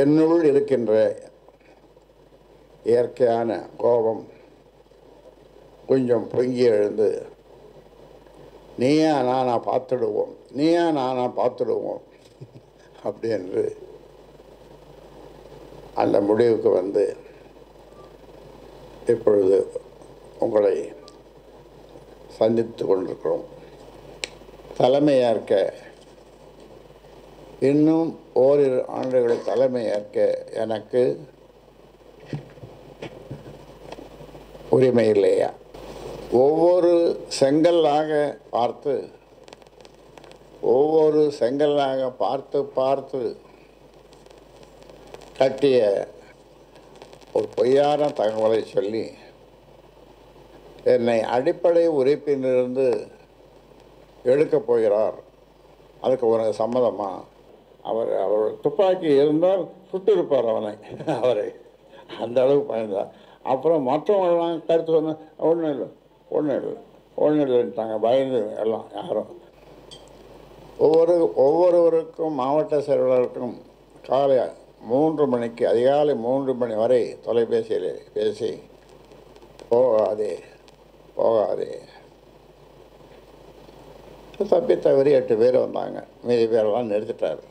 என்னுள் இருக்கின்ற இயற்கையான கோபம் கொஞ்சம் பொங்கி எழுந்து நீயா நானா பார்த்துடுவோம், நீயா நானா பார்த்துடுவோம் அப்படி என்று அந்த முடிவுக்கு வந்து இப்பொழுது உங்களை சந்தித்து கொண்டிருக்கிறோம். தலைமையேற்க இன்னும் ஓரிரு ஆண்டுகள் தலைமையேற்க எனக்கு உரிமை இல்லையா? ஒவ்வொரு செங்கல்லாக பார்த்து பார்த்து கட்டிய ஒரு பொய்யான தகவலை சொல்லி என்னை அடிப்படை உறுப்பிலிருந்து எடுக்கப் போகிறார். அதுக்கு உனக்கு சம்மதமா? அவர் துப்பாக்கி இருந்தால் சுட்டு இருப்பார் அவரை அந்த அளவுக்கு பயந்தார். அப்புறம் மற்றவங்களாம் கருத்து சொன்ன ஒன்றும் இல்லைன்ட்டாங்க. பயந்து எல்லாம் யாரும் ஒவ்வொருவருக்கும் மாவட்ட செயலாளருக்கும் காலை 3 மணிக்கு அதிகாலை 3 மணி வரை தொலைபேசியில் பேசி போகாதே தப்பி தவறி 8 பேர் வந்தாங்க. மீதி பேரெல்லாம் நிறுத்திட்டார்.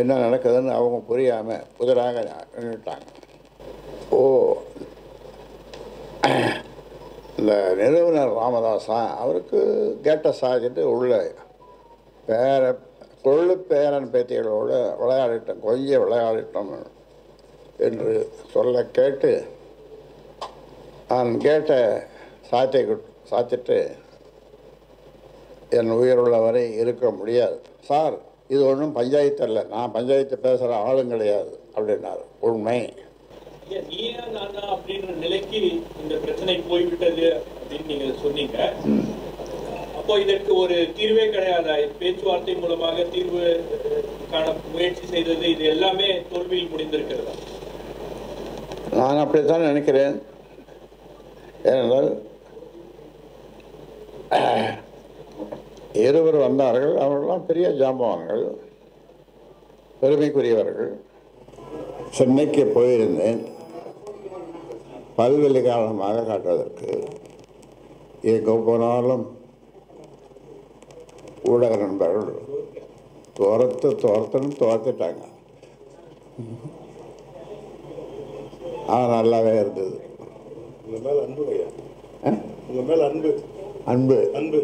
என்ன நடக்குதுன்னு அவங்க புரியாமல் புதிராக நின்றுட்டாங்க. இந்த நிறுவனர் ராமதாஸா அவருக்கு கேட்ட சாதிட்டு உள்ள பேரன் பேத்திகளோடு கொஞ்சம் விளையாடிட்டோம் என்று சொல்ல கேட்டு நான் கேட்ட சாத்திட்டு என் உயிருள்ள வரை இருக்க முடியாது சார், இது ஒன்றும் பஞ்சாயத்து அல்ல, நான் பஞ்சாயத்து பேசுகிற ஆளும் கிடையாது அப்படின்னாரு. உண்மை. நீயா நானா அப்படின்ற நிலைக்கு இந்த பிரச்சனை போய்விட்டது அப்படின்னு நீங்க சொன்னீங்க. அப்போ இதற்கு ஒரு தீர்வே கிடையாது. பேச்சுவார்த்தை மூலமாக தீர்வு காண முயற்சி செய்தது இது எல்லாமே தோல்வியில் முடிந்திருக்கிறதா? நான் அப்படித்தான் நினைக்கிறேன். ஏனென்றால் இருவர் வந்தார்கள். அவர்களெல்லாம் பெரிய ஜாம்பவான்கள், பெருமைக்குரியவர்கள். சென்னைக்கு போயிருந்தேன் பல்வெளி காரணமாக காட்டுவதற்கு. எங்கே போனாலும் ஊடக நண்பர்கள் துரத்துட்டாங்க. ஆனால் நல்லாவே இருந்தது. அன்பு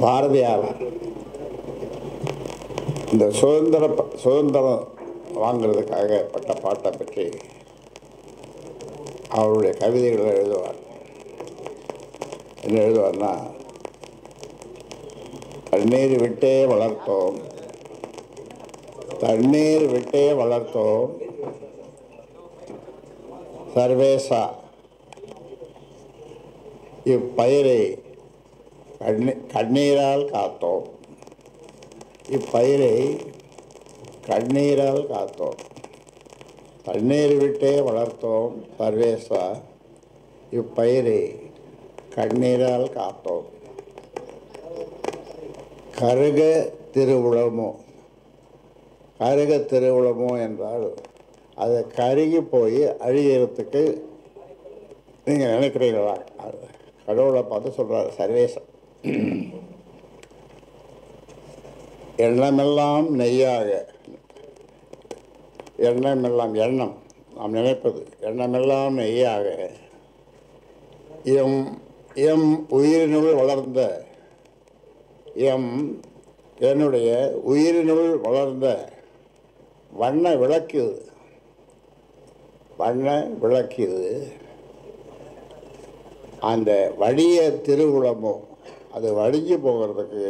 பாரதியார் இந்த சுதந்திரம் வாங்கிறதுக்காக பட்ட பாட்டை பற்றி அவருடைய கவிதைகளை எழுதுவார். என்ன எழுதுவார்னா, தண்ணீர் விட்டே வளர்த்தோம் சர்வேசா இப்பயிரை கண்ணீரால் காத்தோம். தண்ணீர் விட்டே வளர்த்தோம் சர்வேசா இப்பயிரை கண்ணீரால் காத்தோம். கருக திருவுளமோ என்றால் அது கருகி போய் அழிகிறதுக்கு நீங்கள் நினைக்கிறீங்களா? கடவுளை பார்த்து சொல்கிறார் சர்வேசம். எண்ணமெல்லாம் நெய்யாக, எண்ணம் நாம் நினைப்பது எண்ணமெல்லாம் நெய்யாக எம் உயிரினுள் வளர்ந்த என்னுடைய உயிரினுள் வளர்ந்த வண்ண விளக்கியது அந்த வடிய திருவுளமோ அது வடிஞ்சு போகிறதுக்கு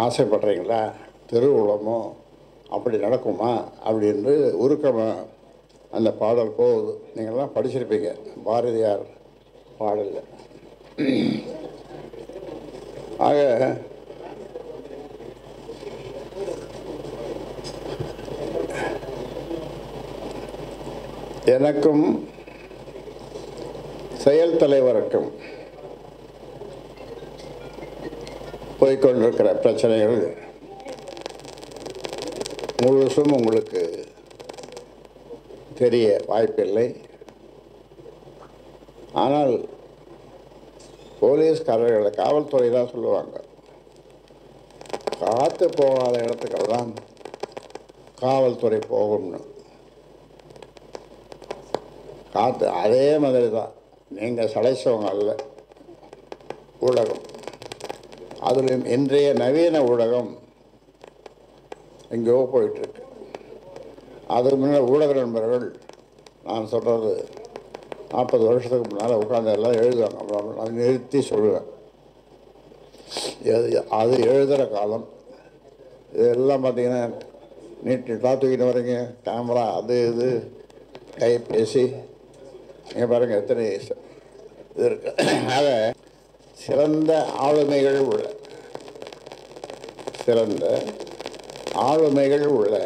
ஆசைப்படுறீங்களா? திருவுளமோ அப்படி நடக்குமா அப்படின்னு உருக்கமாக அந்த பாடல் போகுது. நீங்கள்லாம் படிச்சிருப்பீங்க பாரதியார் பாடலில். ஆக எனக்கும் செயல் தலைவருக்கும் போய்கொண்டிருக்கிற பிரச்சனைகள் முழுசும் உங்களுக்கு தெரிய வாய்ப்பில்லை. ஆனால் போலீஸ்காரர்களை காவல்துறை தான் சொல்லுவாங்க, காற்று போகாத இடத்துக்கெல்லாம் காவல்துறை போகும்னு. காற்று அதே மாதிரி தான், நீங்கள் சளைச்சவங்க அல்ல ஊடகம். அதிலும் இன்றைய நவீன ஊடகம் எங்கேயோ போயிட்டுருக்கு. அதுக்கு முன்னால் ஊடக நண்பர்கள் நான் சொல்கிறது 40 வருஷத்துக்கு முன்னால் உட்காந்து எல்லாம் எழுதுவாங்க. நான் நிறுத்தி சொல்லுவேன், அது எழுதுகிற காலம். இதெல்லாம் பார்த்தீங்கன்னா நீட்டாக தூக்கிட்டு வரீங்க, கேமரா அது இது கைபேசி, நீங்கள் பாருங்கள் எத்தனை இது இருக்கு. ஆக சிறந்த ஆளுமைகள் உள்ள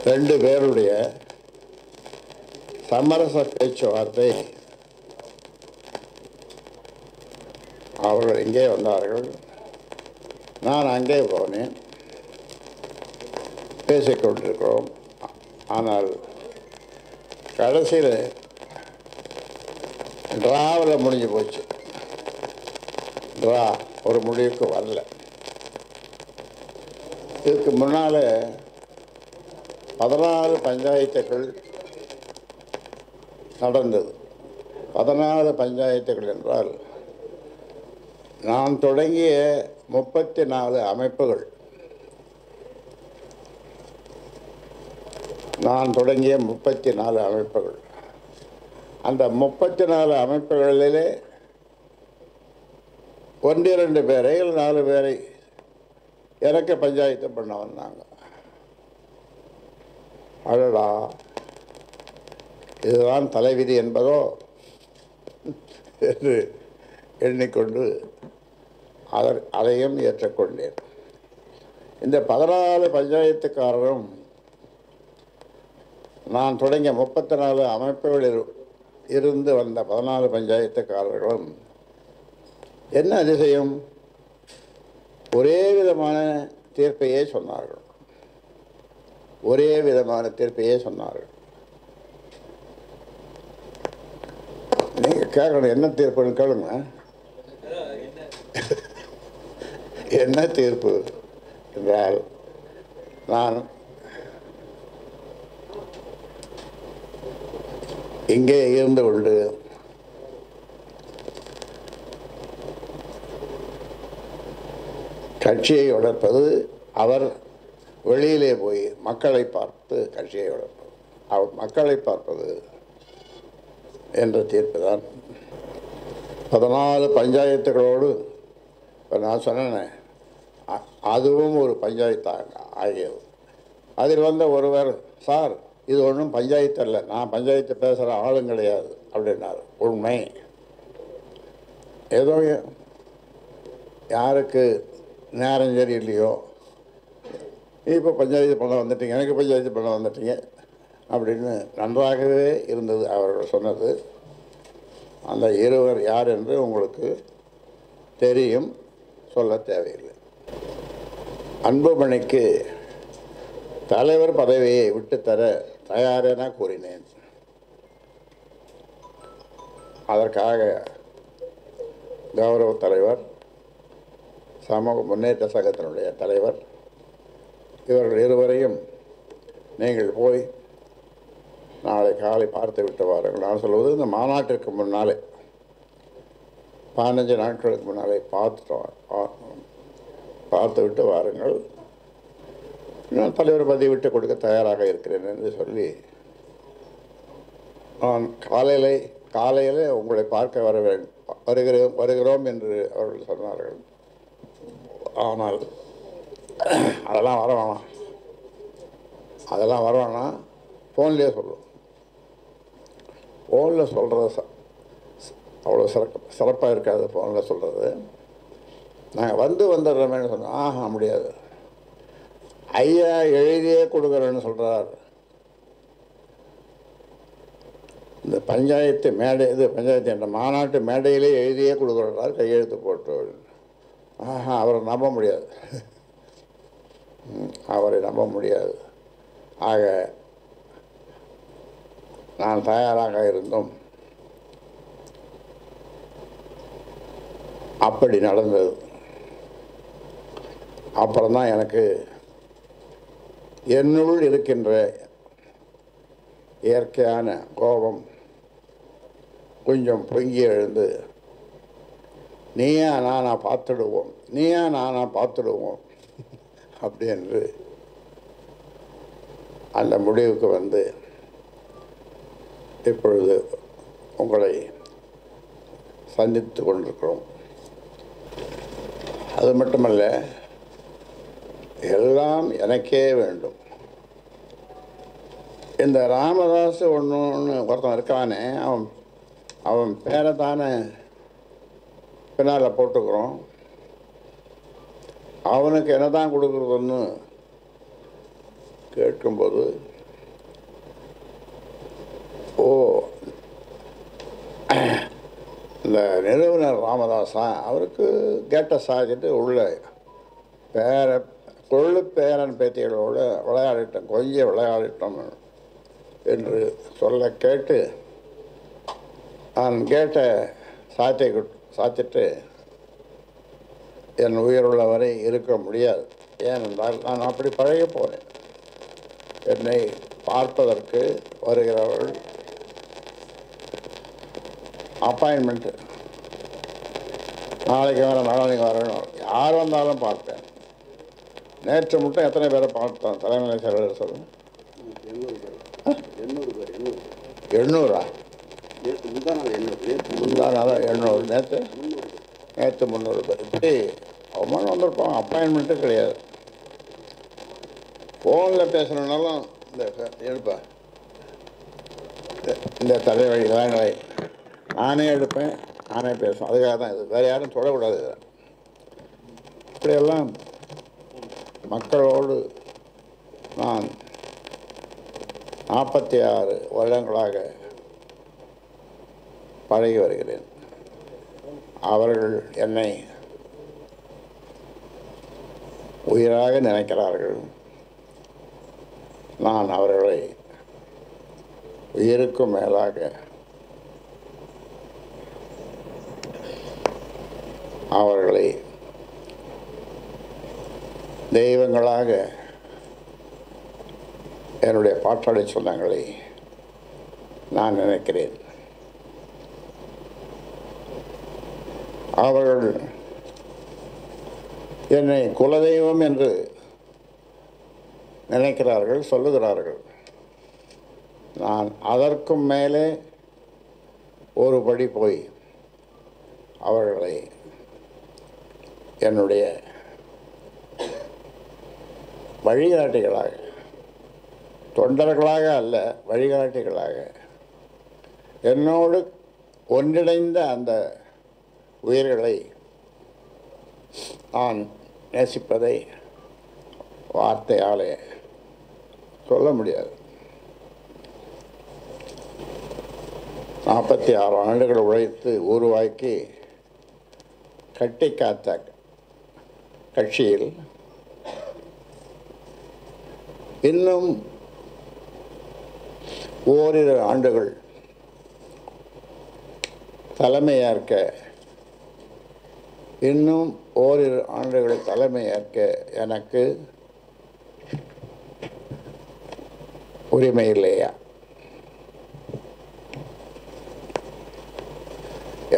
ரெண்டு பேருடைய சமரச பேச்சுவார்த்தை. அவர்கள் இங்கே வந்தார்கள், நான் அங்கே போனேன், பேசிக்கொண்டிருக்கிறோம். ஆனால் கடைசியில் டிராவில் முடிஞ்சு போச்சு. டிரா ஒரு முடிவுக்கு வரல. இதுக்கு முன்னால் 14 பஞ்சாயத்துகள் நடந்தது. 14 பஞ்சாயத்துகள் என்றால் நான் தொடங்கிய 34 அமைப்புகள். அந்த 34 அமைப்புகளிலே 1-2 பேரை 4 பேரை எனக்கு பஞ்சாயத்து பண்ண வந்தாங்க. அடடா, இதுதான் தலைவிதி என்பதோ என்று எண்ணிக்கொண்டு அதையும் ஏற்றுக்கொண்டேன். இந்த 14 பஞ்சாயத்துக்காரரும் நான் தொடங்கிய 34 அமைப்புகளில் இருந்து வந்த 14 பஞ்சாயத்துக்காரர்களும் என்ன அதிசயம், ஒரே விதமான தீர்ப்பையே சொன்னார்கள். நீங்கள் கேட்கணும், என்ன தீர்ப்புன்னு கேளுங்க. என்ன தீர்ப்பு என்றால், நான் இங்கே இருந்து கொண்டு கட்சியை வளர்ப்பது, அவர் வெளியிலே போய் மக்களை பார்த்து கட்சியை வளர்ப்பது, அவர் மக்களை பார்ப்பது என்ற தீர்ப்பு தான். 14 பஞ்சாயத்துகளோடு நான் சொன்னேன், அதுவும் ஒரு பஞ்சாயத்தாக ஆகியது. அதில் வந்த ஒருவர், சார் இது ஒன்றும் பஞ்சாயத்து அல்ல, நான் பஞ்சாயத்து பேசுகிற ஆளும் கிடையாது அப்படின்னார். உண்மை. ஏதோ யாருக்கு நேரம் சரி இல்லையோ, இப்போ பஞ்சாயத்து பண்ண வந்துட்டீங்க, எனக்கு பஞ்சாயத்து பண்ண வந்துட்டீங்க அப்படின்னு நன்றாகவே இருந்தது அவர்கள் சொன்னது. அந்த இருவர் யார் என்று உங்களுக்கு தெரியும், சொல்ல தேவையில்லை. அன்புமணிக்கு தலைவர் பதவியை விட்டுத்தர தயாரென கூறினேன். அதற்காக கௌரவ தலைவர், சமூக முன்னேற்ற சங்கத்தினுடைய தலைவர், இவர்கள் இருவரையும் நீங்கள் போய் நாளை காலை பார்த்து விட்டு வாருங்கள். நான் சொல்வது, இந்த மாநாட்டிற்கு முன்னாலே 15 நாட்களுக்கு முன்னாலே பார்த்து விட்டு வாருங்கள், நான் தலைவர் பதவி விட்டு கொடுக்க தயாராக இருக்கிறேன் என்று சொல்லி நான் காலையில் உங்களை பார்க்க வருகிறோம் என்று அவர்கள் சொன்னார்கள். ஆனால் அதெல்லாம் வர வேணாம், ஃபோன்லேயே சொல்லுவோம். ஃபோனில் சொல்கிறது அவ்வளோ சிறப்பாக இருக்காது. ஃபோனில் சொல்கிறது நாங்கள் வந்துடுறோமேனு சொன்னோம். முடியாது, ஐயா எழுதியே கொடுக்குறேன்னு சொல்கிறார். இந்த பஞ்சாயத்து மேடை இது பஞ்சாயத்து என்ற மாநாட்டு மேடையிலே எழுதியே கொடுக்குறார் கையெழுத்து போட்டு. அவரை நம்ப முடியாது, அவரை நம்ப முடியாது. ஆக நான் தயாராக இருந்தும் அப்படி நடந்தது. அப்புறம்தான் எனக்கு என்னுள் இருக்கின்ற இயற்கையான கோபம் கொஞ்சம் பொங்கி எழுந்து, நீயா நானா பார்த்துடுவோம், நீயா நானா பார்த்துடுவோம் அப்படி என்று அந்த முடிவுக்கு வந்து இப்பொழுது உங்களை சந்தித்து கொண்டிருக்கிறோம். அது மட்டுமல்ல, எல்லாம் எனக்கே வேண்டும். இந்த ராமதாஸ் ஒன்று ஒருத்தன் இருக்கானே, அவன் பேரை தானே பின்னால் போட்டுக்கிறோம். அவனுக்கு என்ன தான் கொடுக்குறதுன்னு கேட்கும்போது, ஓ இந்த நிறுவனர் ராமதாஸா, அவருக்கு கேட்ட சாதிட்டு உள்ள கொள்ளு பேரன் பேத்திகளோடு விளையாடிட்டோம், கொஞ்சம் விளையாடிட்டோம் என்று சொல்ல கேட்டு நான் கேட்ட சாத்திட்டு என் உயிருள்ள வரை இருக்க முடியாது. ஏனென்றால் நான் அப்படி பழகி போனேன். என்னை பார்ப்பதற்கு வருகிறவர்கள் அப்பாயின்மெண்ட்டு, நாளைக்கு வரேன் நாளைக்கு வரணும், யார் வந்தாலும் பார்ப்பேன். நேற்று மட்டும் எத்தனை பேரை பார்த்தோம் தலைமை செயலர் சொல்லுங்கள்? 800. முந்தானாதான் 800, நேற்று 300 பேர். இப்படி அவமானம் வந்திருப்பாங்க. அப்பாயின்மெண்ட்டும் கிடையாது. ஃபோனில் பேசணுன்னாலும் எடுப்பேன், இந்த தலைவலிகளாம் நானே எடுப்பேன், நானே பேசுவேன். அதுக்காக தான் இது, வேறு யாரும் தொடக்கூடாது. இப்படியெல்லாம் மக்களோடு நான் 46 வருடங்களாக பழகி வருகிறேன். அவர்கள் என்னை உயிராக நினைக்கிறார்கள். நான் அவர்களை உயிருக்கும் மேலாக அவர்களை தெய்வங்களாக, என்னுடைய பாட்டாளி சொந்தங்களை நான் நினைக்கிறேன். அவர்கள் என்னை குலதெய்வம் என்று நினைக்கிறார்கள், சொல்லுகிறார்கள். நான் அதற்கும் மேலே ஒரு படி போய் அவர்களை என்னுடைய வழிகாட்டிகளாக, தொண்டர்களாக அல்ல, வழிகாட்டிகளாக, என்னோடு ஒன்றிணைந்த அந்த உயிர்களை நான் நேசிப்பதை வார்த்தையாலே சொல்ல முடியாது. 46 ஆண்டுகள் உழைத்து உருவாக்கி கட்டி காத்த கட்சியில் இன்னும் ஓரிரு ஆண்டுகள் தலைமையேற்க, இன்னும் ஓரிரு ஆண்டுகள் தலைமையேற்க எனக்கு உரிமை இல்லையா?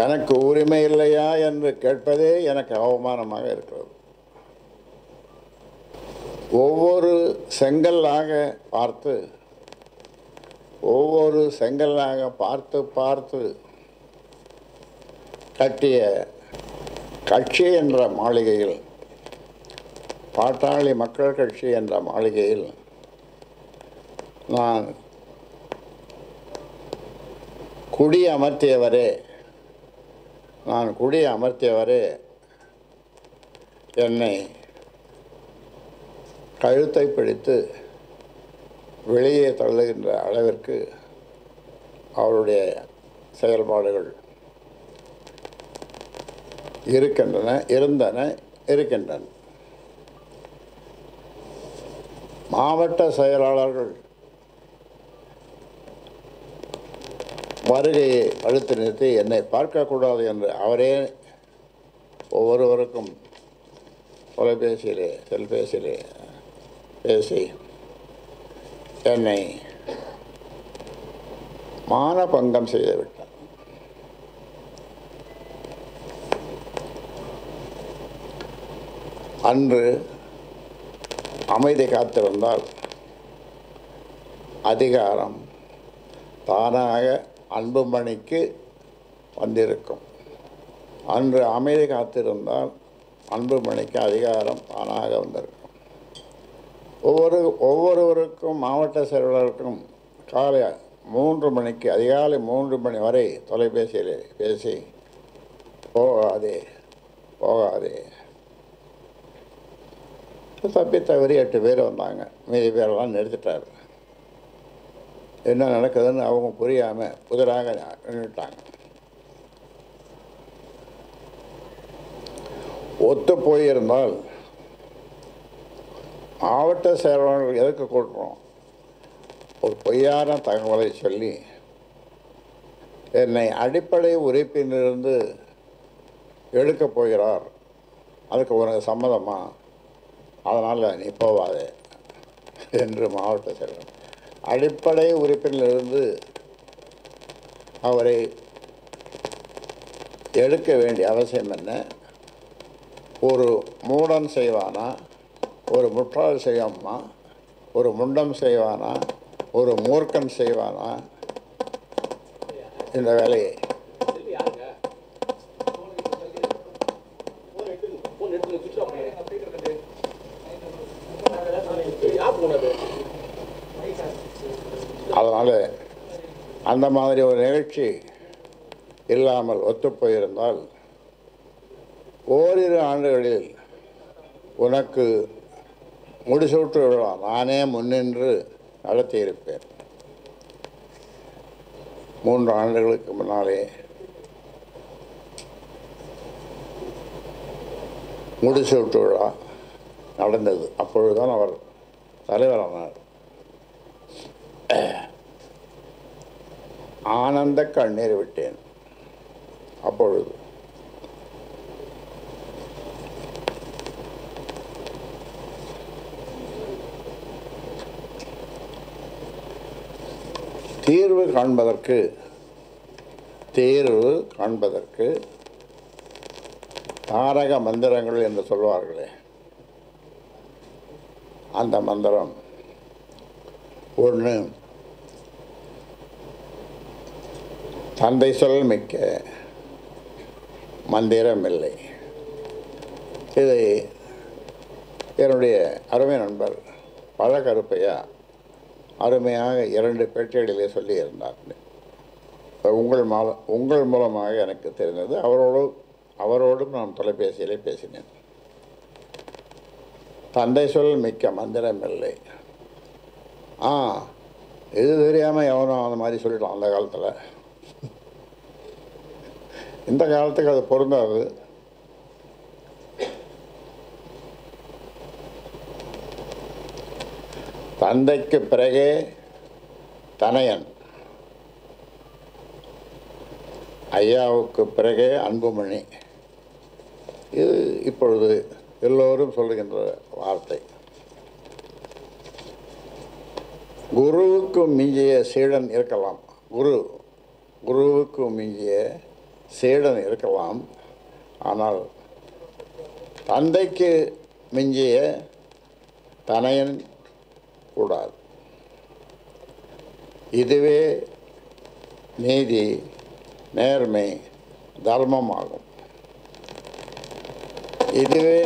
எனக்கு உரிமை இல்லையா என்று கேட்பதே எனக்கு அவமானமாக இருக்கிறது. ஒவ்வொரு செங்கல்லாக பார்த்து, ஒவ்வொரு செங்கல்லாக பார்த்து பார்த்து கட்டிய கட்சி என்ற மாளிகையில், பாட்டாளி மக்கள் கட்சி என்ற மாளிகையில் நான் குடி அமர்த்தியவரே என்னை கழுத்தை பிடித்து வெளியே தள்ளுகின்ற அளவிற்கு அவருடைய செயல்பாடுகள் இருக்கின்றன. மாவட்ட செயலாளர்கள் வருகையை அடுத்து நிறுத்தி என்னை பார்க்கக்கூடாது என்று அவரே ஒவ்வொருவருக்கும் செல்பேசியிலே பேசி என்னை மானபங்கம் செய்துவிட்டார். அன்று அமைதி காத்திருந்தால் அதிகாரம் தானாக அன்புமணிக்கு வந்திருக்கும். அன்று அமைதி காத்திருந்தால் அன்புமணிக்கு அதிகாரம் தானாக வந்திருக்கும். ஒவ்வொருவருக்கும் மாவட்ட செயலாளருக்கும் அதிகாலை 3 மணி வரை தொலைபேசியில் பேசி போகாதே தப்பி தவறி 8 பேர் வந்தாங்க. மீதி பேரெல்லாம் நிறுத்திட்டார். என்ன நடக்குதுன்னு அவங்க புரியாமல் புதிராக நின்றுட்டாங்க. ஒத்து போயிருந்தால் மாவட்ட செயலாளர்கள் எதுக்கு கூட்டுறோம்? ஒரு பொய்யான தகவலை சொல்லி என்னை அடிப்படை உறுப்பிலிருந்து எடுக்கப் போகிறார், அதுக்கு உனக்கு சம்மதமா, அதனால் நீ போவாதே என்று மாவட்ட செயலாளர் அடிப்படை உறுப்பிலிருந்து அவரை எடுக்க வேண்டிய அவசியம் என்ன? ஒரு மூடன் செய்வானா, ஒரு முட்டாள் செய்வாமா, ஒரு முண்டம் செய்வானா, ஒரு மூர்க்கன் செய்வானா இந்த வேலையை? அதனால் அந்த மாதிரி ஒரு நிகழ்ச்சி இல்லாமல் ஒத்துப்போயிருந்தால் ஓரிரு ஆண்டுகளில் உனக்கு முடிசூட்டு விழா நானே முன்னின்று நடத்தியிருப்பேன். 3 ஆண்டுகளுக்கு முன்னாலே முடிசூட்டு விழா நடந்தது. அப்பொழுதுதான் அவர் தலைவரானார். ஆனந்த கண்ணீர் விட்டேன். அப்பொழுது தீர்வு காண்பதற்கு தாரக மந்திரங்கள் என்று சொல்வார்களே, அந்த மந்திரம் ஒன்று, தந்தை சொல் மிக்க மந்திரமில்லை. இதை என்னுடைய அருமை நண்பர் பழகருப்பையா அருமையாக 2 பேட்டிகளிலே சொல்லியிருந்தார். உங்கள் மூலமாக எனக்கு தெரிந்தது. அவரோடும் நான் தொலைபேசியிலே பேசினேன். தந்தை சொல் மிக்க மந்திரமில்லை. இது தெரியாமல் எவனும் அந்த மாதிரி சொல்லிட்டான் அந்த காலத்தில். இந்த காலத்துக்கு அது பொருந்தாது. தந்தைக்கு பிறகே தனையன், ஐயாவுக்கு பிறகே அன்புமணி. இது இப்பொழுது எல்லோரும் சொல்லுகின்ற வார்த்தை. குருவுக்கு மிஞ்சிய சீடன் இருக்கலாம், குருவுக்கு மிஞ்சிய சீடன் இருக்கலாம், ஆனால் தந்தைக்கு மிஞ்சிய தனையன் கூடாது. இதுவே நீதி, நேர்மை, தர்மமாகும். இதுவே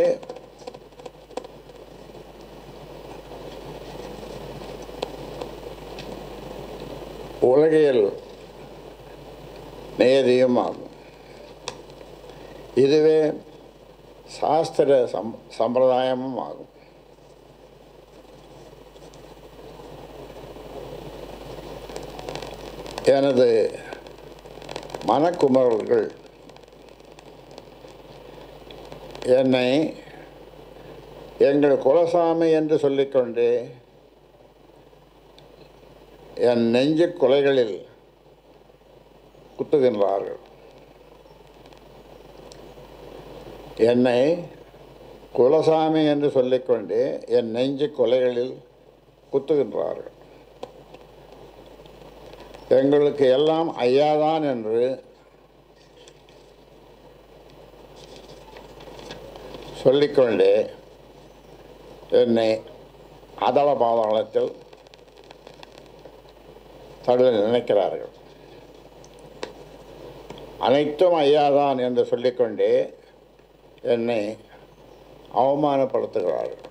உலகியல் நியதியும் ஆகும். இதுவே சாஸ்திர சம்பிரதாயமும் ஆகும். எனது மனக்குமரல்கள் என்னை எங்கள் குலசாமி என்று சொல்லிக்கொண்டு என் நெஞ்சு கொலைகளில் குத்துகின்றார்கள். என்னை குலசாமி என்று சொல்லிக்கொண்டு என் நெஞ்சு கொலைகளில் குத்துகின்றார்கள். எங்களுக்கு எல்லாம் ஐயாதான் என்று சொல்லிக்கொண்டே என்னை அதள பாதாளத்தில் தள்ள நினைக்கிறார்கள். அனைத்தும் ஐயாதான் என்று சொல்லிக்கொண்டே என்னை அவமானப்படுத்துகிறார்கள்.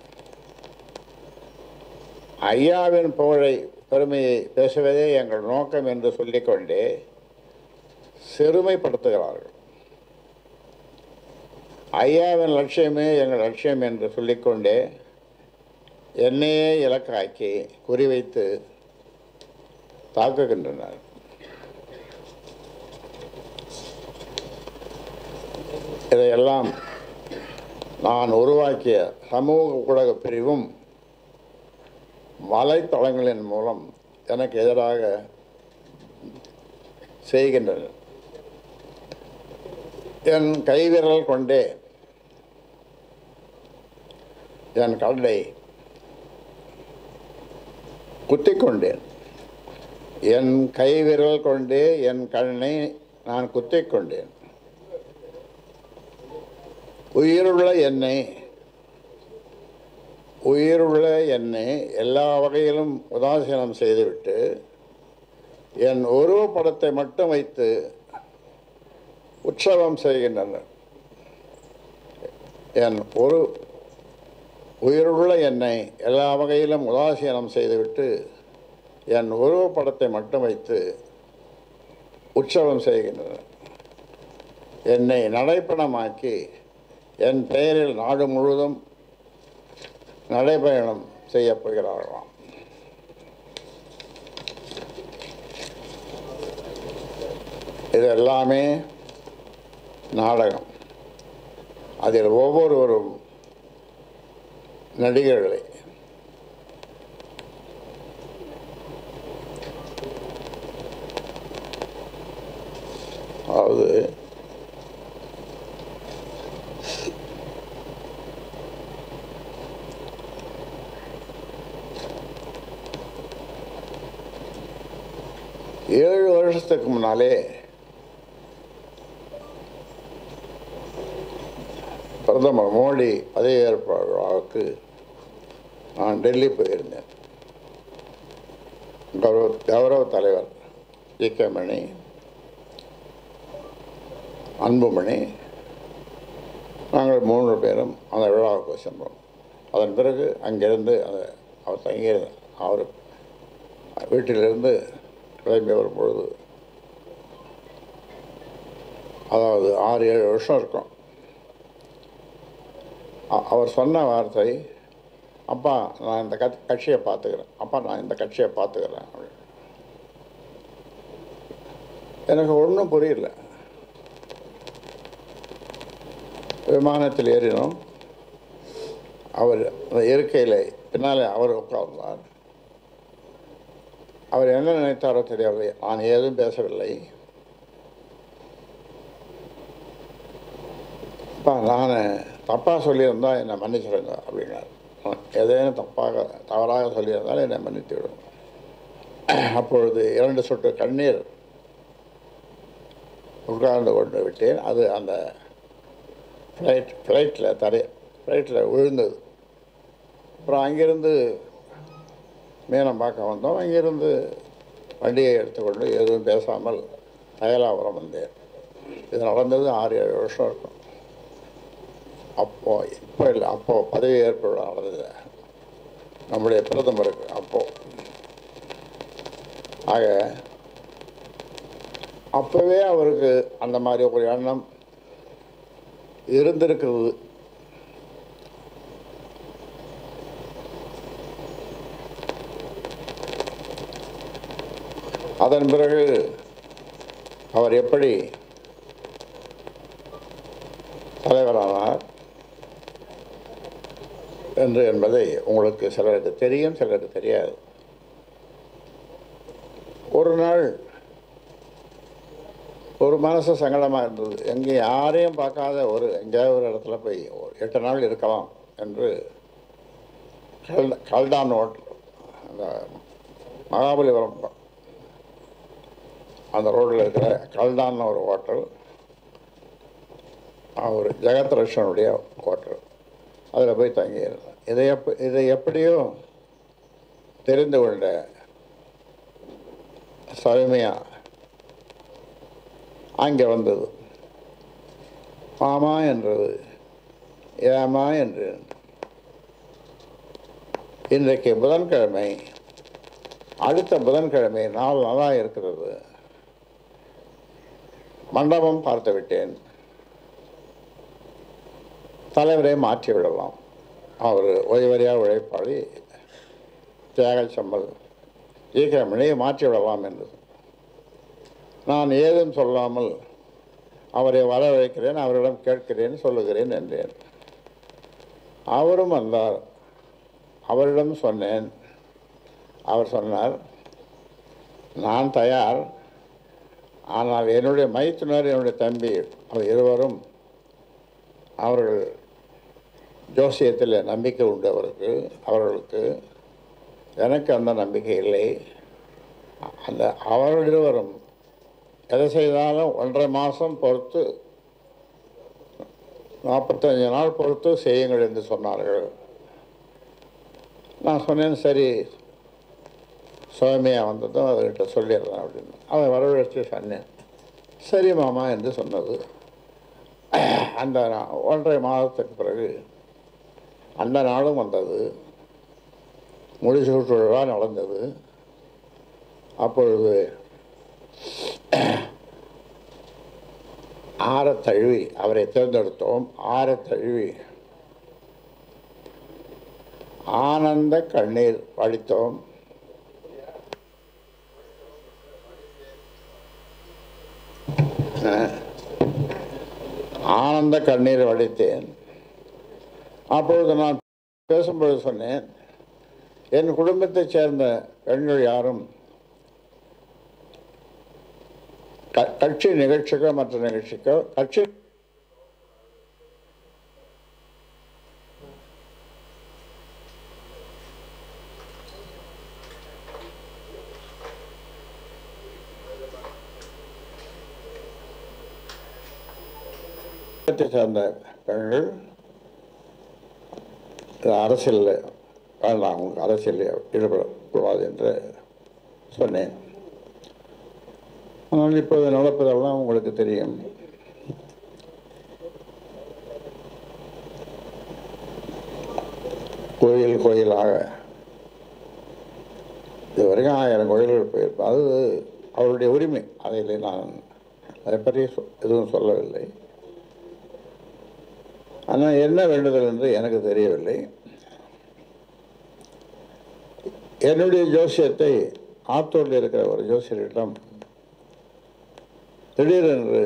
ஐயாவின் புகழை பெருமையை பேசுவதே எங்கள் நோக்கம் என்று சொல்லிக்கொண்டே சிறுமைப்படுத்துகிறார்கள். ஐயாவின் லட்சியமே எங்கள் லட்சியம் என்று சொல்லிக்கொண்டே என்னையே இலக்காக்கி குறிவைத்து தாக்குகின்றனர். இதையெல்லாம் நான் உருவாக்கிய சமூக ஊடக பிரிவும் வலைத்தளங்களின் மூலம் எனக்கு எதிராக செய்கின்றனர். என் கைவிரல் கொண்டே என் கல்லை குத்திக் கொண்டேன். என் கைவிரல் கொண்டே என் கண்ணை நான் குத்திக் கொண்டேன். உயிருள்ள என்னை எல்லா வகையிலும் உதாசீனம் செய்துவிட்டு என் உருவப்படத்தை மட்டும் வைத்து உற்சவம் செய்கின்றனர். என் உயிருள்ள என்னை எல்லா வகையிலும் உதாசீனம் செய்துவிட்டு என் உருவப்படத்தை மட்டும் வைத்து உற்சவம் செய்கின்றனர். என்னை நடைப்பணமாக்கி என் பெயரில் நாடு முழுவதும் நடைபயணம் செய்யப் போகிறார்களாம். இது எல்லாமே நாடகம். அதில் ஒவ்வொருவரும் நடிகர்களே. அதாவது ஏழு வருஷத்துக்கு முன்னாலே பிரதமர் மோடி பதவியேற்பு விழாவுக்கு நான் டெல்லி போயிருந்தேன். கௌரவ தலைவர் ஜி.கே. மணி, அன்புமணி, நாங்கள் 3 பேரும் அந்த விழாவுக்கு சென்றோம். அதன் பிறகு அங்கிருந்து அவர் தங்கியிருந்த அவர் வீட்டிலிருந்து கிளம்பி வரும்பொழுது, அதாவது 6-7 வருஷம் இருக்கும், அவர் சொன்ன வார்த்தை, அப்பா நான் இந்த கட்சியை பார்த்துக்கிறேன், அப்பா நான் இந்த கட்சியை பார்த்துக்கிறேன் அப்படின்னு. எனக்கு ஒன்றும் புரியல. விமானத்தில் ஏறினோம். அவர் அந்த இருக்கையில் பின்னாலே அவர் உட்கார்ந்தார். அவர் என்ன நினைத்தாரோ தெரியாது. நான் ஏதும் பேசவில்லை. அப்பா நான் தப்பாக சொல்லியிருந்தால் என்னை மன்னிச்சிடுங்க அப்படின்னார். எதையும் தவறாக சொல்லியிருந்தாலும் என்னை மன்னித்து விடும். அப்பொழுது 2 சொட்டு கண்ணீர் உட்கார்ந்து கொண்டு விட்டேன். அது அந்த ஃப்ளைட்டில் விழுந்தது. அப்புறம் அங்கிருந்து மீனம் பார்க்க வந்தோம். அங்கிருந்து வண்டியை எடுத்துக்கொண்டு எதுவும் பேசாமல் அயலாபுரம் வந்தேன். இது நடந்தது 6-7 வருஷம் இருக்கும். இப்போ இல்லை, அப்போது பதவி ஏற்பு நடந்தது நம்முடைய பிரதமருக்கு. அப்போது ஆக அப்போவே அவருக்கு அந்த மாதிரி ஒரு எண்ணம் இருந்திருக்கிறது. அதன் பிறகு அவர் எப்படி தலைவரானார் என்பதை உங்களுக்கு சிலருக்கு தெரியும், சிலருக்கு தெரியாது. ஒரு நாள் ஒரு மனசு சங்கடமாக இருந்தது. எங்கே யாரையும் பார்க்காத எங்கேயாவது ஒரு இடத்துல போய் 8 நாள் இருக்கலாம் என்று கல்டான் ஹோட்டல், அந்த மகாபலிபுரம் அந்த ரோட்டில் இருக்கிற கல்டான்னு ஒரு ஹோட்டல், ஒரு ஜெகத் ரஷனுடைய ஹோட்டல், அதில் போய் தங்கியிருந்தேன். இதை எப்படியோ தெரிந்து கொண்ட சௌமியா அங்கே வந்தது. மாமா என்றது, ஏமா என்று. இன்றைக்கு புதன்கிழமை, அடுத்த புதன்கிழமை நாள் நல்லா இருக்கிறது. மண்டபம் பார்த்து விட்டேன். தலைவரை மாற்றி விடலாம். அவர் ஓய்வறியா உழைப்பாளி தியாகச்சம்பல் ஈகமணியை மாற்றி விடலாம் என்று நான் ஏதும் சொல்லாமல் அவரை வரவழைக்கிறேன், அவரிடம் கேட்கிறேன், சொல்லுகிறேன் என்றேன். அவரும் வந்தார். அவரிடம் சொன்னேன். அவர் சொன்னார், நான் தயார், ஆனால் என்னுடைய மைத்துனர், என்னுடைய தம்பி, அவர் இருவரும் அவர்கள் ஜோசியத்தில் நம்பிக்கை உண்டு அவர்களுக்கு. எனக்கு அந்த நம்பிக்கை இல்லை. அவர்கள் இருவரும் எதை செய்தாலும் 1.5 மாதம் பொறுத்து, 45 நாள் பொறுத்து செய்யுங்கள் என்று சொன்னார்கள். நான் சொன்னேன், சரி சௌமியா வந்ததும் அவர்கிட்ட சொல்லிடுறேன் அப்படின்னு. அதை வரவழைச்சு சொன்னேன். சரி மாமா என்று சொன்னது. அந்த 1.5 மாதத்துக்கு பிறகு அந்த நாளும் வந்தது. முடிசூட்டு விழா நடந்தது. அப்பொழுது ஆரத்தழுவி அவரை தேர்ந்தெடுத்தோம். ஆரத்தழுவி ஆனந்த கண்ணீர் வடித்தோம். ஆனந்த கண்ணீர் வடித்தேன். அப்பொழுது நான் பேசும்பொழுது சொன்னேன், என் குடும்பத்தைச் சேர்ந்த பெண்கள் யாரும் கட்சி நிகழ்ச்சிக்கோ மற்ற நிகழ்ச்சிக்கோ கட்சி சேர்ந்த பெண்கள் அரசியலில் வேண்டாம், உங்களுக்கு அரசியலில் ஈடுபடக்கூடாது என்று சொன்னேன். ஆனால் இப்போது நடப்பதெல்லாம் உங்களுக்கு தெரியும். கோயிலாக இதுவரைக்கும் 1000 கோயில்கள் போயிருப்பேன். அது அவருடைய உரிமை. அதில் நான் அதை பற்றி எதுவும் சொல்லவில்லை. ஆனால் என்ன வேண்டுதல் என்று எனக்கு தெரியவில்லை. என்னுடைய ஜோசியத்தை ஆத்தூரில் இருக்கிற ஒரு ஜோசியரிடம் திடீரென்று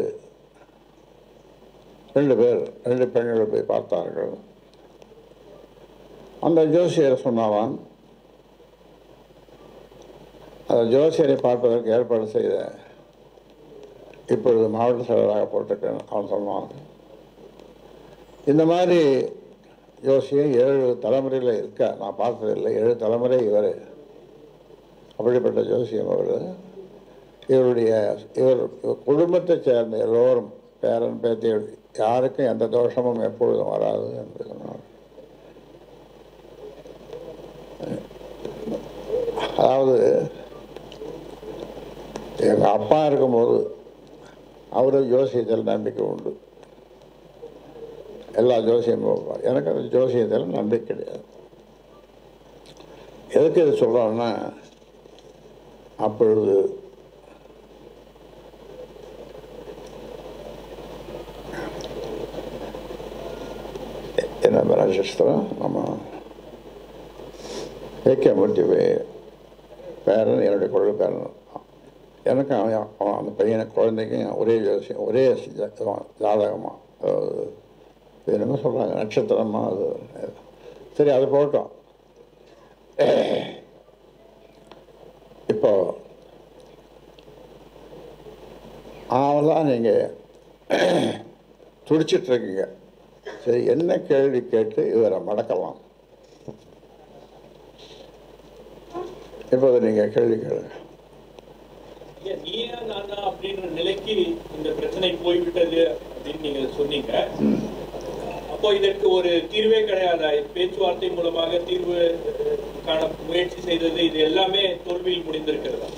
2 பெண்கள் போய் பார்த்தார்கள். அந்த ஜோசியர் சொன்னான், அந்த ஜோசியரை பார்ப்பதற்கு ஏற்பாடு செய்த இப்பொழுது மாவட்ட செயலராக போட்டிருக்கேன். அவன் சொன்னான், இந்த மாதிரி ஜோசியம் 7 தலைமுறையில் இருக்க நான் பார்த்ததில்லை. 7 தலைமுறை இவர். அப்படிப்பட்ட ஜோசியம் அவர். இவர் குடும்பத்தைச் சேர்ந்த எல்லோரும் பேரன் பேத்திகள் யாருக்கும் எந்த தோஷமும் எப்பொழுதும் வராது என்று சொன்னார். அதாவது எங்கள் அப்பா இருக்கும்போது அவரு ஜோசியத்தில் நம்பிக்கை உண்டு. எல்லா ஜோசியமும். எனக்கு அந்த ஜோசியத்தில் நம்பிக்கை கிடையாது. எதுக்கு இது சொல்கிறோன்னா, அப்பொழுது என்ன நட்சத்திரம் நம்ம ஏகே மூர்த்தி பேரன், என்னுடைய கொள்ளு பேரன் எனக்கு அவன் அந்த பையனை குழந்தைக்கும் ஒரே ஜோசியம், ஒரே ஜாதகமாக, என்னமோ சொல்கிறாங்க நட்சத்திரமாக. அது சரி, அது போட்டோம். இப்போ அவெல்லாம் நீங்கள் துடிச்சிட்ருக்கீங்க. சரி, என்ன கேள்வி கேட்டு இவரை மடக்கலாம்? இப்போது நீங்கள் கேள்வி கேளுங்க. நீயா நானா அப்படின்ற நிலைக்கு இந்த பிரச்சனை போய்விட்டது அப்படின்னு நீங்க சொன்னீங்க. அப்போ இதற்கு ஒரு தீர்வே கிடையாதா? பேச்சுவார்த்தை மூலமாக தீர்வு காண முயற்சி செய்தது, இது எல்லாமே தோல்வியில் முடிந்திருக்கிறதா?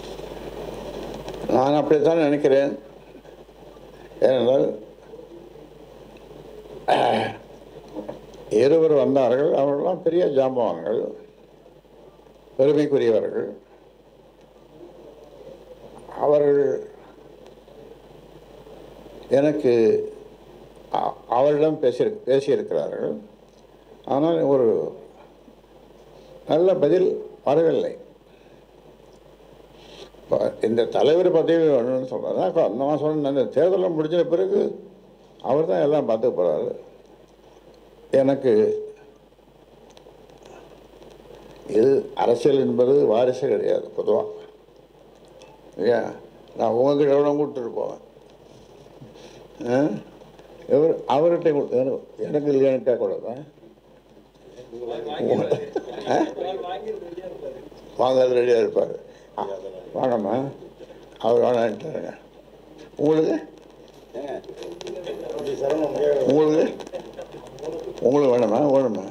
நான் அப்படித்தான் நினைக்கிறேன். ஏனென்றால் இருவர் வந்தார்கள், அவர்களெல்லாம் பெரிய ஜாம்பவான்கள், பெருமைக்குரியவர்கள். அவர்கள் எனக்கு அவரிடம் பேசியிருக்கிறார்கள். ஆனால் ஒரு நல்ல பதில் வரவில்லை. இந்த தலைவர் பதவி வேணும்னு சொல்கிறாரு. அந்த மாதம் அந்த தேர்தலை முடிஞ்ச பிறகு அவர் தான் எல்லாம் பார்த்து போகிறாரு. எனக்கு இது அரசியல் என்பது வாரிசு கிடையாது பொதுவாக. இல்லையா? நான் உங்ககிட்ட எவ்வளோ கொடுத்துட்டு போவேன். அவர்கிட்ட கொடுத்து எனக்கு இல்லையான்னு கேட்கக்கூடாது. வாங்காத ரெடியாக இருப்பார். வாங்கம்மா, அவர் வேணான்ட்டாருங்க. உங்களுக்கு உங்களுக்கு உங்களுக்கு வேணுமா? வேணுமா?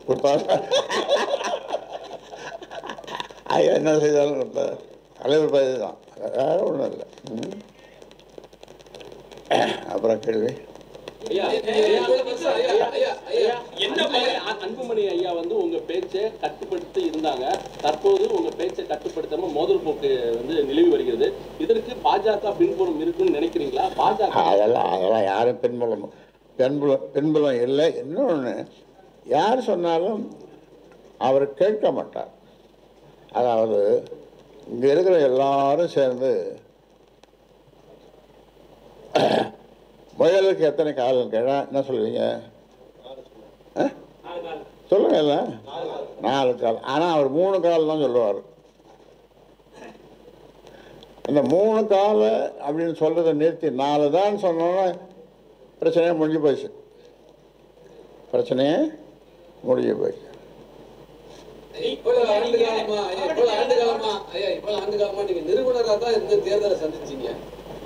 கொடுப்பாரு. ஐயா என்ன செய்தாலும் கொடுப்பார். தலைவர் பதவி தான், வேற ஒன்றும் இல்லை. அப்புறம் கேள்வி. அன்புமணி ஐயா வந்து உங்க பேச்சை கட்டுப்படுத்தி இருந்தாங்க. தற்போது உங்க பேச்சை கட்டுப்படுத்தாம மோதல் போக்கு வந்து நிலவி வருகிறது. இதற்கு பாஜக பின்புலம் இருக்குன்னு நினைக்கிறீங்களா? பாஜக அதெல்லாம் யாரும் பின்புலம் இல்லை. இன்னொன்று, யார் சொன்னாலும் அவர் கேட்க மாட்டார். அதாவது இங்கே இருக்கிற எல்லாரும் சேர்ந்து முயலுக்கு எத்தனை காலம் கேட்டா என்ன சொல்லுவீங்க? சொல்லுங்க. இல்லை 4 கால். ஆனால் அவர் 3 கால் தான் சொல்லுவார். அந்த 3 கால் அப்படின்னு சொல்றதை நிறுத்தி 4 தான் சொன்னோன்னா பிரச்சனையே முடிஞ்சு போயிடுச்சு. பிரச்சனையே முடிஞ்சு போயிடுச்சு. இவ்வளவு ஆண்டு காலமா நீங்க நிறுவனரா தான் இருந்து தேர்தலை சந்திச்சீங்க.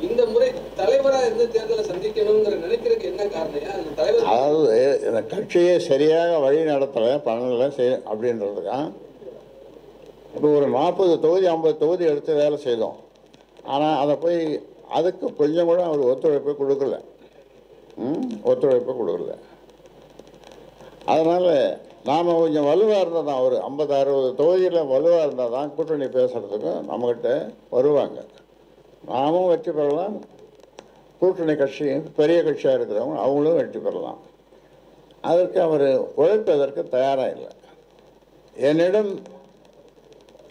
இந்த முறை தலைவரா இருந்து தேர்தலை சந்திக்கணுங்கிற நினைக்கிறதுக்கு என்ன காரணம்? தலைவர் அதாவது இந்த கட்சியை சரியாக வழி நடத்தலை, பண்ணலை அப்படின்றதுக்காக இப்போ ஒரு 40 தொகுதி 50 தொகுதி எடுத்து வேலை செய்தோம். ஆனால் அதை போய் அதுக்கு கொஞ்சம் கூட அவர் ஒத்துழைப்பு கொடுக்கல. அதனால் நாம் கொஞ்சம் வலுவாக இருந்தால் தான், ஒரு 50-60 தொகுதியில் வலுவாக இருந்தால் தான் கூட்டணி பேசுகிறதுக்கும் நம்மக்கிட்ட வருவாங்க. நாமும் வெற்றி பெறலாம், கூட்டணி கட்சி பெரிய கட்சியாக இருக்கிறவங்க அவங்களும் வெற்றி பெறலாம். அதற்கு அவர் உழைப்பதற்கு தயாராக இல்லை. என்னிடம்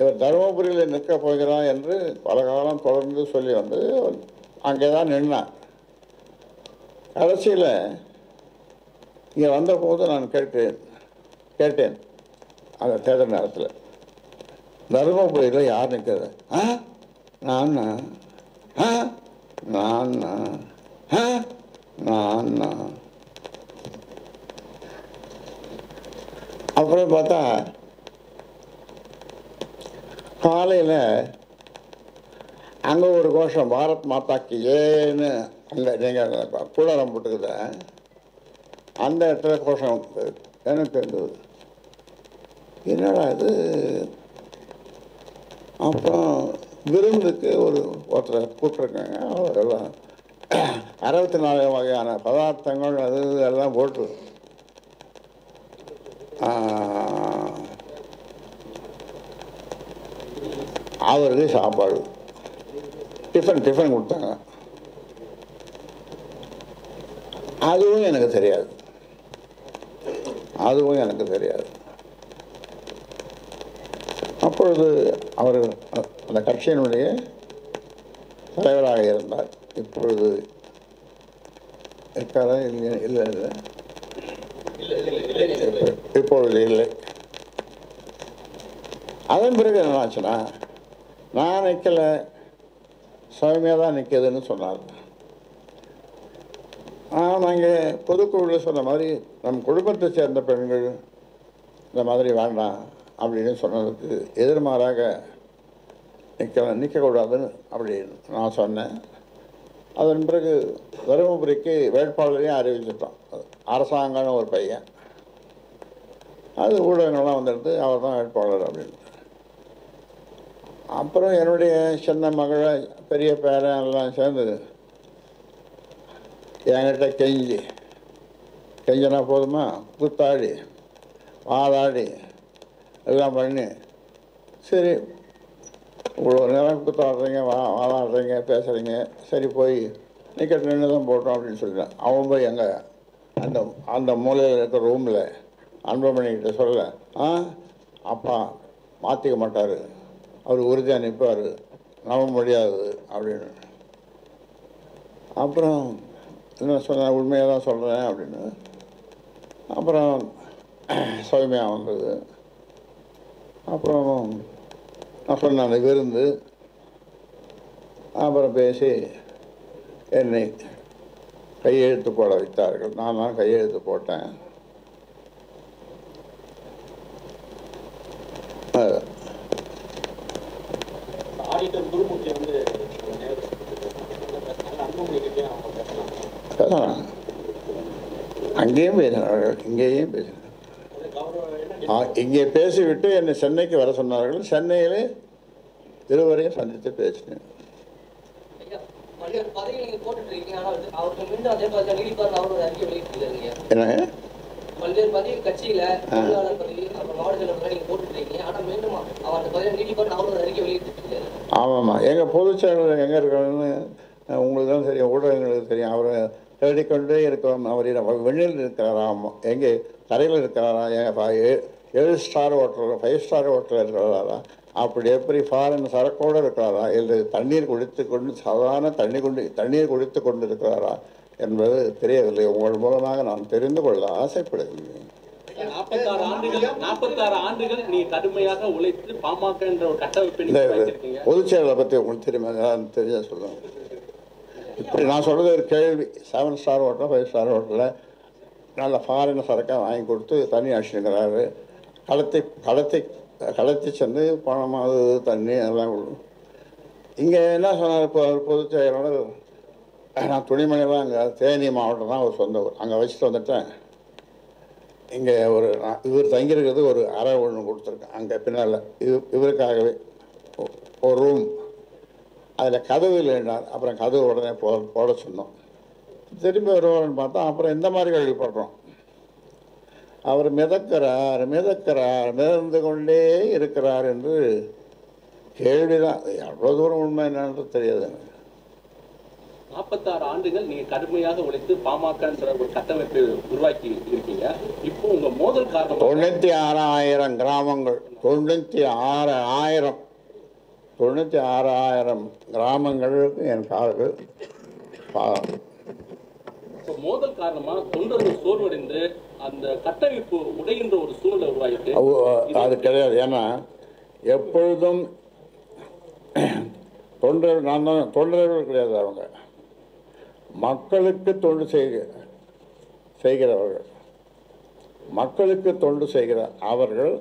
இவர் தருமபுரியில் நிற்க போகிறார் என்று பல காலம் தொடர்ந்து சொல்லி வந்து அங்கே தான் நின்னார். கடைசியில் இங்கே வந்தபோது நான் கேட்டேன் அந்த தேர்தல் நேரத்தில், தருமபுரியில் யார் நிற்கிறது? நான் அப்புறம் பார்த்தா காலையில் அங்கே ஒரு கோஷம், பாரத் மாதாக்கு ஏன்னு அங்கே நீங்கள் கூடாரம் போட்டுக்குத அந்த இடத்துல கோஷம் எனக்கு இருந்தது. என்னடா இது? அப்புறம் விருந்துக்கு ஒருத்தரை கூப்பிட்ருக்காங்க. எல்லாம் 64 வகையான பதார்த்தங்கள் அது எல்லாம் போட்டு அவருக்கு சாப்பாடு டிஃபன் கொடுத்தாங்க. அதுவும் எனக்கு தெரியாது. அப்பொழுது அவர் அந்த கட்சியினுடைய தலைவராக இருந்தார். இப்பொழுது இருக்காரா? இல்லை இல்லை இல்லை, இப்பொழுது இல்லை. அதன் பிறகு என்ன ஆச்சுன்னா, நான் நிற்கலை, சௌமியாக தான் நிற்கிதுன்னு சொன்னார். நாங்கள் பொதுக்குழுவில் சொன்ன மாதிரி நம் குடும்பத்தை சேர்ந்த பெண்கள் இந்த மாதிரி வேண்டாம் அப்படின்னு சொன்னதுக்கு எதிர்மாறாக நிற்கக்கூடாதுன்னு அப்படின்னு நான் சொன்னேன். அதன் பிறகு தருமபுரிக்கு வேட்பாளரையும் அறிவிச்சிட்டோம். அரசாங்கம்னு ஒரு பையன், அது ஊடகங்கள்லாம் வந்துடுது, அவர் தான் வேட்பாளர் அப்படின்னு. அப்புறம் என்னுடைய சின்ன மகளை பெரிய பேரன் எல்லாம் சேர்ந்து என்கிட்ட கெஞ்சினா போதுமா, கூத்தாடி வாதாடி எல்லாம் பண்ணி, சரி இவ்வளோ நேரம் கூத்தாடுறீங்க, வாதாடுறீங்க, பேசுகிறீங்க, சரி போய் நிற்கட்டு நின்று தான் போட்டோம் அப்படின்னு சொல்லிட்டேன். அவன் போய் எங்கள் அந்த மூலையில் இருக்கிற ரூமில் அன்புமணிக்கிட்ட சொல்ல, அப்பா மாற்றிக்க மாட்டார், அவர் உறுதியாக நிற்பார், நம்ப முடியாது அப்படின்னு. அப்புறம் என்ன சொன்னேன், உண்மையாக தான் சொல்கிறேன் அப்படின்னு. அப்புறம் சௌமியாக வந்தது. அப்புறம் நான் சொன்னேன் அந்த விருந்து. அப்புறம் பேசி என்னை கையெழுத்து போட வைத்தார்கள். நான் தான் கையெழுத்து போட்டேன். பேசலாம், அங்கேயும் பேசினார்கள், இங்கேயும் பேசினார்கள். இங்கே பேசிவிட்டு என்னை சென்னைக்கு வர சொன்னார்கள். சென்னையில் இருவரையும் சந்தித்து பேசினேன். என்னங்க பல்வேறு பதவி கட்சியில தொழிலாளர் பதவி மாவட்ட செயலர் நீங்க போட்டுருக்கீங்க, ஆனா மீண்டும் அவர் அந்த பதவியை நீடிப்பார் அவரோட அறிக்கை வெளியிட்டு. ஆமாம்மா, எங்கள் பொதுச் செயலாளர் எங்கே இருக்காருன்னு உங்களுக்கு தான் தெரியும், ஊடகங்களுக்கு தெரியும். அவரை தேடிக்கொண்டே இருக்கிறோம். அவர் வெளியில் இருக்கிறாராம், எங்கே கரையில் இருக்கிறாரா, 7 ஸ்டார் ஹோட்டல் 5 ஸ்டார் ஹோட்டலில் இருக்கிறாரா, அப்படி எப்படி ஃபாரின் சரக்கோடு இருக்கிறாரா, இல்லை தண்ணீர் குடித்து கொண்டு சாதாரண தண்ணீர் குடித்து கொண்டு இருக்கிறாரா என்பது தெரியவில்லை. உங்கள் மூலமாக நான் தெரிந்து கொள்ள ஆசைப்படுகிறேன். 46 ஆண்டுகள் நீ கடுமையாக உழைத்து பாமக என்ற ஒரு கட்டமைப்பை பொதுச் செயலரை பற்றி உங்களுக்கு தெரியுமா? தெரிஞ்ச சொல்லுங்கள். இப்படி நான் சொல்கிறது ஒரு கேள்வி. 7 ஸ்டார் ஹோட்டல் 5 ஸ்டார் ஹோட்டலில் நல்ல ஃபாரின் சரக்காக வாங்கி கொடுத்து தண்ணி அடிச்சுங்கிறாரு. கலத்தி சென்று பணம், அது தண்ணி எல்லாம் கொடுக்கும். இங்கே என்ன சொன்னார் இப்போ பொதுச் செயலாளர், நான் துணிமணிலாம் அங்கே தேனி மாவட்டம் தான் ஒரு சொந்த ஊர், அங்கே வச்சுட்டு வந்துட்டேன். இங்கே இவர் தங்கியிருக்கிறது ஒரு அறை ஒன்று கொடுத்துருக்கேன் அங்கே பின்னால், இவருக்காகவே ஒரு ரூம். அதில் கதவு இல்லைன்னார். அப்புறம் கதவு உடனே போட சொன்னோம். திரும்பி வருவார்னு பார்த்தா அப்புறம் இந்த மாதிரி கேள்விப்படுறோம், அவர் மிதக்கிறார் மிதந்து கொண்டே இருக்கிறார் என்று கேள்விதான். எவ்வளோ தூரம் உண்மை என்னன்னு தெரியாது எனக்கு. 46 ஆண்டுகள் நீங்க கடுமையாக உழைத்து பாமக ஒரு கட்டமைப்பை உருவாக்கி இருக்கீங்க. இப்போ உங்க மோதல் காரணம் 96,000 கிராமங்கள், 96,000 கிராமங்களுக்கு என் கால்கள் மோதல் காரணமா தொண்டர்கள் சோர்வடைந்து அந்த கட்டமைப்பு உடைகின்ற ஒரு சூழ்நிலை உருவாகிட்டு அது கிடையாது. ஏன்னா எப்பொழுதும் தொண்டர்கள், நான் தான் தொண்டர்கள் கிடையாது, அவங்க மக்களுக்கு தொண்டு செய்கிறவர்கள், மக்களுக்கு தொண்டு செய்கிற அவர்கள்,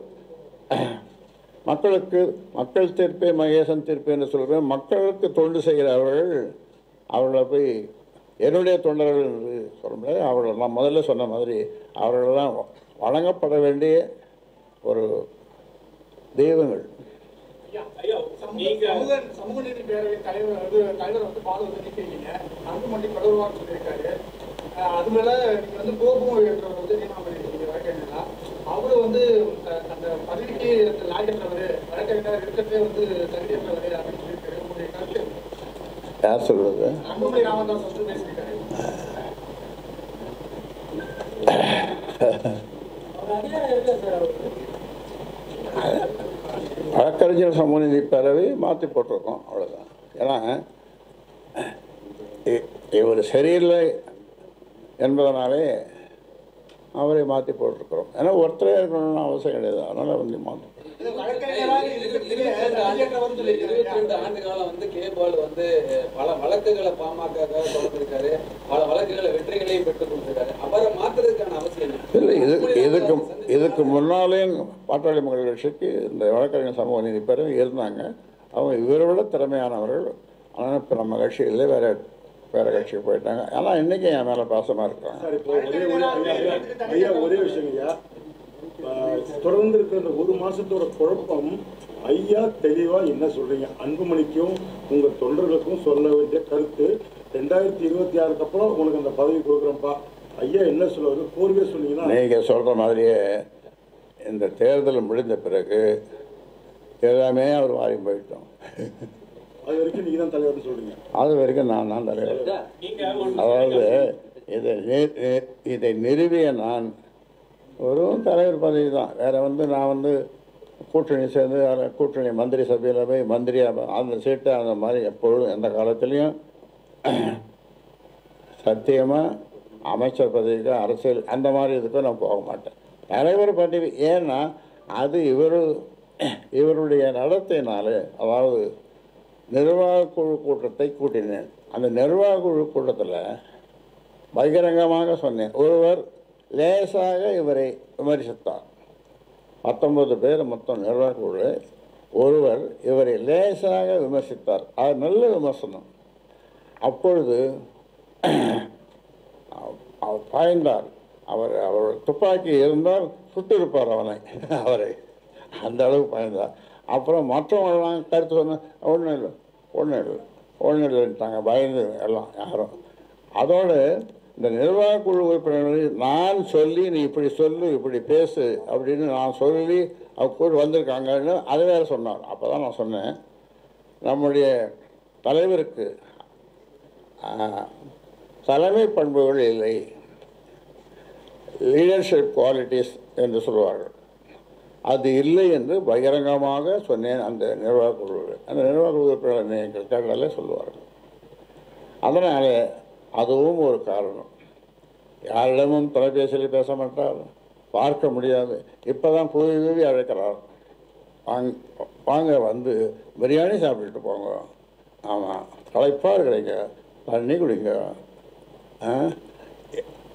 மக்கள் தீர்ப்பே மகேசன் தீர்ப்பு என்று சொல்கிறேன். மக்களுக்கு தொண்டு செய்கிறவர்கள் அவர்களை போய் என்னுடைய தொண்டர்கள் என்று சொல்ல முடியாது. அவர்கள் நான் முதல்ல சொன்ன மாதிரி அவர்களெல்லாம் வழங்கப்பட வேண்டிய ஒரு தெய்வங்கள். சமூக நீதி பேரவை தலைவர் பாதுகாப்பு நிற்கிறீங்க, அன்புமணி கடவுள்வான்னு சொல்லியிருக்காரு. அது மேல நீங்க கோபம் என்றவர் வழக்கறிஞரா, அவரு அந்த பதவிக்கு லாயற்றவர், வழக்கறிஞர் இருக்கிறதே தகுதியற்றவர் அப்படின்னு சொல்லியிருக்காரு. உங்களுடைய கருத்து யார் சொல்றது? அன்புமணி ராமதாஸ் பேசியிருக்காரு. வழக்கறிஞர் சமூக நீதி பேரவை மாற்றி போட்டிருக்கோம், அவ்வளோதான். ஏன்னா இவர் சரியில்லை என்பதனாலே அவரை மாற்றி போட்டிருக்கிறோம். ஏன்னா ஒருத்தரே இருக்கணும்னு அவசியம் கிடையாது, அதனால் வந்து மாற்றோம். 22 ஆண்டு காலம் வந்து கேபால் வந்து பல வழக்குகளை பாமகக்காக தொடர்ந்திருக்காரு, பல வழக்குகளை வெற்றிகளையும் பெற்றுக் கொடுத்திருக்காரு. அவரை மாற்றுறதுக்கான அவசியம் இல்லை, இதுக்கு முன்னாலே பாட்டாளி மக்கள் கட்சிக்கு இந்த வழக்கறிஞர் சமூக நீதி பேரவை இருந்தாங்க. அவங்க இவரை விட திறமையானவர்கள். ஆனால் இப்போ நம்ம கட்சியில் வேறு கட்சிக்கு போயிட்டாங்க. ஆனால் இன்றைக்கி என் மேலே பாசமாக இருக்காங்க. சார், இப்போ ஒரே விஷயம் ஐயா, தொடர்ந்து இருக்கிற இந்த ஒரு மாசத்தோட குழப்பம் ஐயா தெளிவா என்ன சொல்றீங்க? அன்புமணிக்கும் உங்க தொண்டர்களுக்கும் சொல்ல வேண்டிய கருத்து, 2026 அப்புறம் உனக்கு அந்த பதவி கொடுக்குறேன்ப்பா ஐயா என்ன சொல்லுவாரு? கோரிக்கை சொன்னீங்கன்னா நீங்கள் சொல்கிற மாதிரியே இந்த தேர்தல் முடிந்த பிறகு எல்லாமே அவர் மாறி போயிட்டோம். அது வரைக்கும் நீங்க தான் தலைவர்னு சொல்றீங்க. அது வரைக்கும் நான் தான் தலைவர். அதாவது இதை நிறுவிய நான் ஒரு தலைவர் பதவி தான். வேறு வந்து நான் வந்து கூட்டணி சேர்ந்து கூட்டணி மந்திரி சபையில் போய் மந்திரியாக அந்த சீட்டை அந்த மாதிரி எப்பொழுதும் எந்த காலத்துலேயும் சத்தியமாக அமைச்சர் பதவிக்கு அரசியல் அந்த மாதிரி இதுக்கும் நான் போக மாட்டேன். தலைவர் பதவி ஏன்னா அது இவருடைய நடத்தையினால, அதாவது நிர்வாக குழு கூட்டத்தை கூட்டினேன். அந்த நிர்வாக குழு கூட்டத்தில் பகிரங்கமாக சொன்னேன். ஒருவர் லேசாக இவரை விமர்சித்தார். 19 பேர் மொத்தம் நிர்வாக குழு. ஒருவர் இவரை லேசாக விமர்சித்தார். அது நல்ல விமர்சனம். அப்பொழுது அவர் பாய்ந்தார். அவர் துப்பாக்கி இருந்தால் சுட்டிருப்பார் அவரை அந்த அளவுக்கு பாய்ந்தார். அப்புறம் மற்றவங்களாம் கருத்து சொன்ன ஒன்றும் இல்லைட்டாங்க, பயந்து எல்லாம் யாரும். அதோடு இந்த நிர்வாக குழு உறுப்பினர்கள் நான் சொல்லி நீ இப்படி சொல்லு இப்படி பேசு அப்படின்னு நான் சொல்லி அவர் கூட வந்திருக்காங்கன்னு அது வேறு சொன்னார். அப்போ தான் நான் சொன்னேன், நம்முடைய தலைவருக்கு தலைமை பண்புகள் இல்லை, லீடர்ஷிப் குவாலிட்டிஸ் என்று சொல்வார்கள், அது இல்லை என்று பகிரங்கமாக சொன்னேன். அந்த நிர்வாக குழு உறுப்பினர்கள் கேட்டாலே சொல்லுவார்கள். அதனால் அதுவும் ஒரு காரணம். யாரிடமும் தொலைபேசியில் பேச மாட்டார், பார்க்க முடியாது. இப்போ தான் கூவி அழைக்கிறார், வாங்க வந்து பிரியாணி சாப்பிட்டுட்டு போங்க, ஆமாம் களைப்பாக கிடைக்க தண்ணி குடிங்க,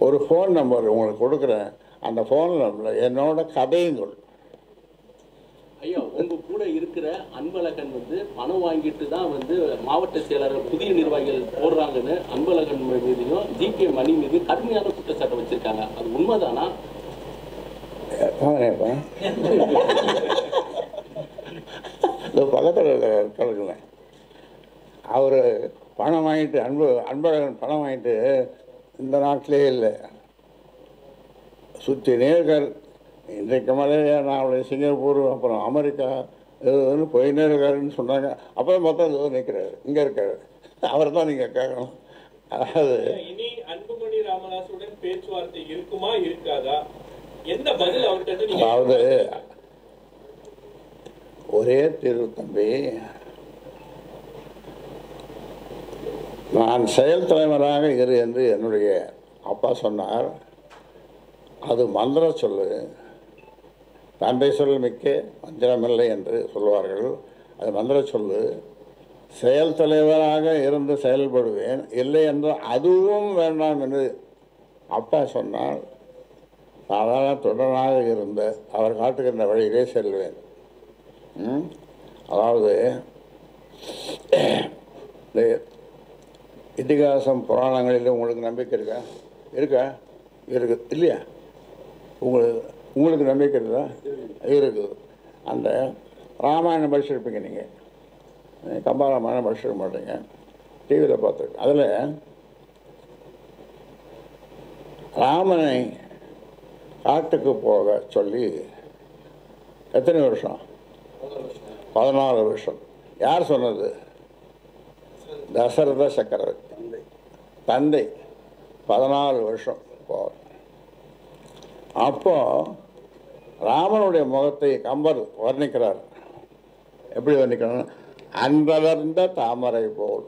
ஒரு ஃபோன் நம்பர் உங்களுக்கு கொடுக்குறேன், அந்த ஃபோன் நம்பரில் என்னோட கதையுங்கள். ஐயா, உங்க கூட இருக்கிற அன்பழகன் வந்து பணம் வாங்கிட்டு தான் வந்து மாவட்ட செயலர்கள் புதிய நிர்வாகிகள் போடுறாங்கன்னு அன்பழகன் மீதையும் ஜிகே மணி மீது கடுமையான குற்றச்சாட்டை வச்சிருக்காங்க. அது உண்மைதானா? பக்கத்தில் கலக்குறேன். அவர் பணம் வாங்கிட்டு அன்பழகன் பணம் வாங்கிட்டு இந்த நாட்டிலே இல்லை, சுற்றி நேர்கார். இன்றைக்கு மலையா நான் சிங்கப்பூர் அப்புறம் அமெரிக்கா இதுன்னு போயின்னே இருக்காருன்னு சொன்னாங்க. அப்புறம் மொத்தம் நிற்கிறாரு, இங்கே இருக்காரு. அவர் தான் நீங்கள் கேட்கணும். அதாவது இனி அன்புமணி ராமதாஸுடன் பேச்சுவார்த்தை இருக்குமா இருக்காதா, எந்த பதில் அவர்கிட்ட? அதாவது ஒரே தீர்வு தம்பி, நான் செயல் தலைவராக இரு என்று என்னுடைய அப்பா சொன்னார். அது மந்திர சொல்லு, தந்தை சொல் மிக்க மந்திரமில்லை என்று சொல்வார்கள். அது மந்திர சொல்லு. செயல் தலைவராக இருந்து செயல்படுவேன், இல்லை என்று அதுவும் வேண்டாம் என்று அப்பா சொன்னால் சாதாரண தொடராக இருந்த அவர் காட்டுகின்ற வழியிலே செல்வேன். அதாவது இந்த இதிகாசம் புராணங்களில் உங்களுக்கு நம்பிக்கை இருக்கா இருக்குது இல்லையா? உங்களுக்கு நம்பிக்கை இருக்குதா? இருக்குது. அந்த ராமாயணம் படிச்சிருப்பீங்க நீங்கள், கம்பராமாயணம் படிச்சிருக்க மாட்டீங்க, டிவியில் பார்த்துருக்கேன். அதில் ராமனை காட்டுக்கு போக சொல்லி எத்தனை வருஷம்? 14 வருஷம். யார் சொன்னது? தசரத சக்கரவர்த்தி தந்தை. 14 வருஷம் போவார். அப்போ ராமனுடைய முகத்தை கம்பர் வர்ணிக்கிறார். எப்படி வர்ணிக்கிறார்? அன்பலர்ந்த தாமரை போல்.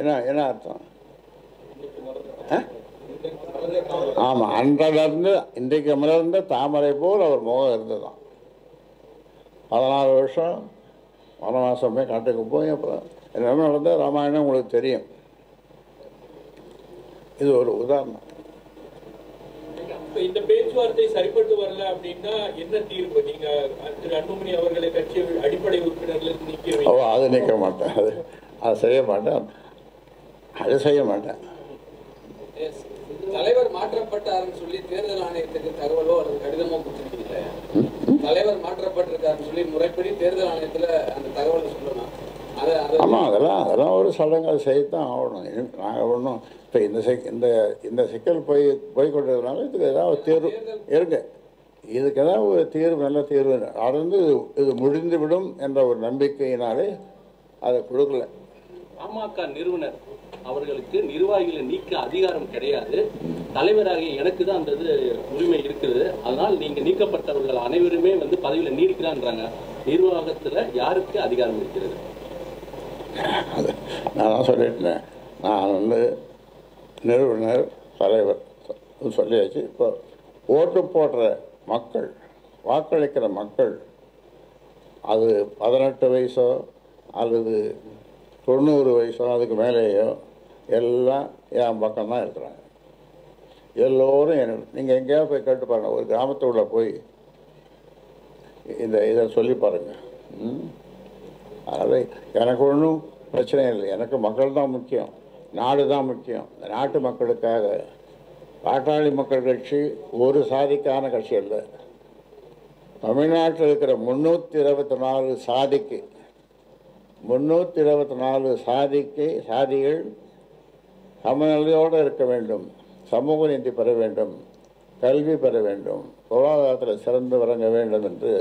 என்ன அர்த்தம்? ஆமாம், அன்றலர்ந்து இன்றைக்கு மலர்ந்த தாமரை போல் அவர் முகம் இருந்ததுதான். 14 வருஷம் வனவாசமே காட்டுக்கு போய் அப்புறம் என்ன நடந்த ராமாயணம் உங்களுக்கு தெரியும். இது ஒரு உதாரணம். இந்த பேச்சுவார்த்தை சரிப்பட்டு வரல அப்படின்னா என்ன தீர்வு? நீங்க திரு அன்புமணி அவர்களை கட்சி அடிப்படை உறுப்பினர்ல நீக்கிறீங்க? அது நீக்க மாட்டேன், அது செய்ய மாட்டேன், அது செய்ய மாட்டேன். தலைவர் மாற்றப்பட்டாருன்னு சொல்லி தேர்தல் ஆணையத்துக்கு தகவலோ அல்லது கடிதமோ கொடுத்துருக்கீங்களே? தலைவர் மாற்றப்பட்டிருக்காருன்னு சொல்லி முறைப்படி தேர்தல் ஆணையத்துல அந்த தகவலை சொல்லணும். ஆமாம், அதெல்லாம் ஒரு சடங்கு, அதை செய்யத்தான் ஆகணும். நாங்கள் ஒன்றும் இப்போ இந்த சிக்கல் போய்கொண்டதுனால இதுக்கு ஏதாவது தீர்வு இருக்கு. இதுக்கு ஏதாவது ஒரு தீர்வு, நல்ல தீர்வு நடந்து இது முடிந்துவிடும் என்ற ஒரு நம்பிக்கையினாலே அதை கொடுக்கல. பாமக நிறுவனர் அவர்களுக்கு நிர்வாகிகளை நீக்க அதிகாரம் கிடையாது. தலைவராகிய எனக்கு தான் அந்த உரிமை இருக்குது. அதனால் நீங்க நீக்கப்பட்டவர்கள் அனைவருமே பதவியில நீடிக்கிறான்றாங்க. நிர்வாகத்துல யாருக்கு அதிகாரம் இருக்கிறது? அது நான் சொல்லிட்டேன். நான் நிறுவனர், தலைவர் சொல்லியாச்சு. இப்போ ஓட்டு போடுற மக்கள், வாக்களிக்கிற மக்கள், அது 18 வயசோ அல்லது 90 வயசோ அதுக்கு மேலேயோ எல்லாம் என் பக்கம்தான் இருக்கிறாங்க. எல்லோரும் நீங்கள் எங்கேயாவது போய் கேட்டு பாருங்கள். ஒரு கிராமத்துக்குள்ளே போய் இதை சொல்லி பாருங்கள். அதனால் எனக்கு ஒன்றும் பிரச்சனை இல்லை. எனக்கு மக்கள் தான் முக்கியம், நாடு தான் முக்கியம். இந்த நாட்டு மக்களுக்காக பாட்டாளி மக்கள் கட்சி ஒரு சாதிக்கான கட்சி இல்லை. தமிழ்நாட்டில் இருக்கிற 324 சாதிக்கு 324 சாதிகள் சமநிலையோடு இருக்க வேண்டும், சமூக நீதி பெற வேண்டும், கல்வி பெற வேண்டும், பொருளாதாரத்தில் சிறந்து விளங்க வேண்டும் என்று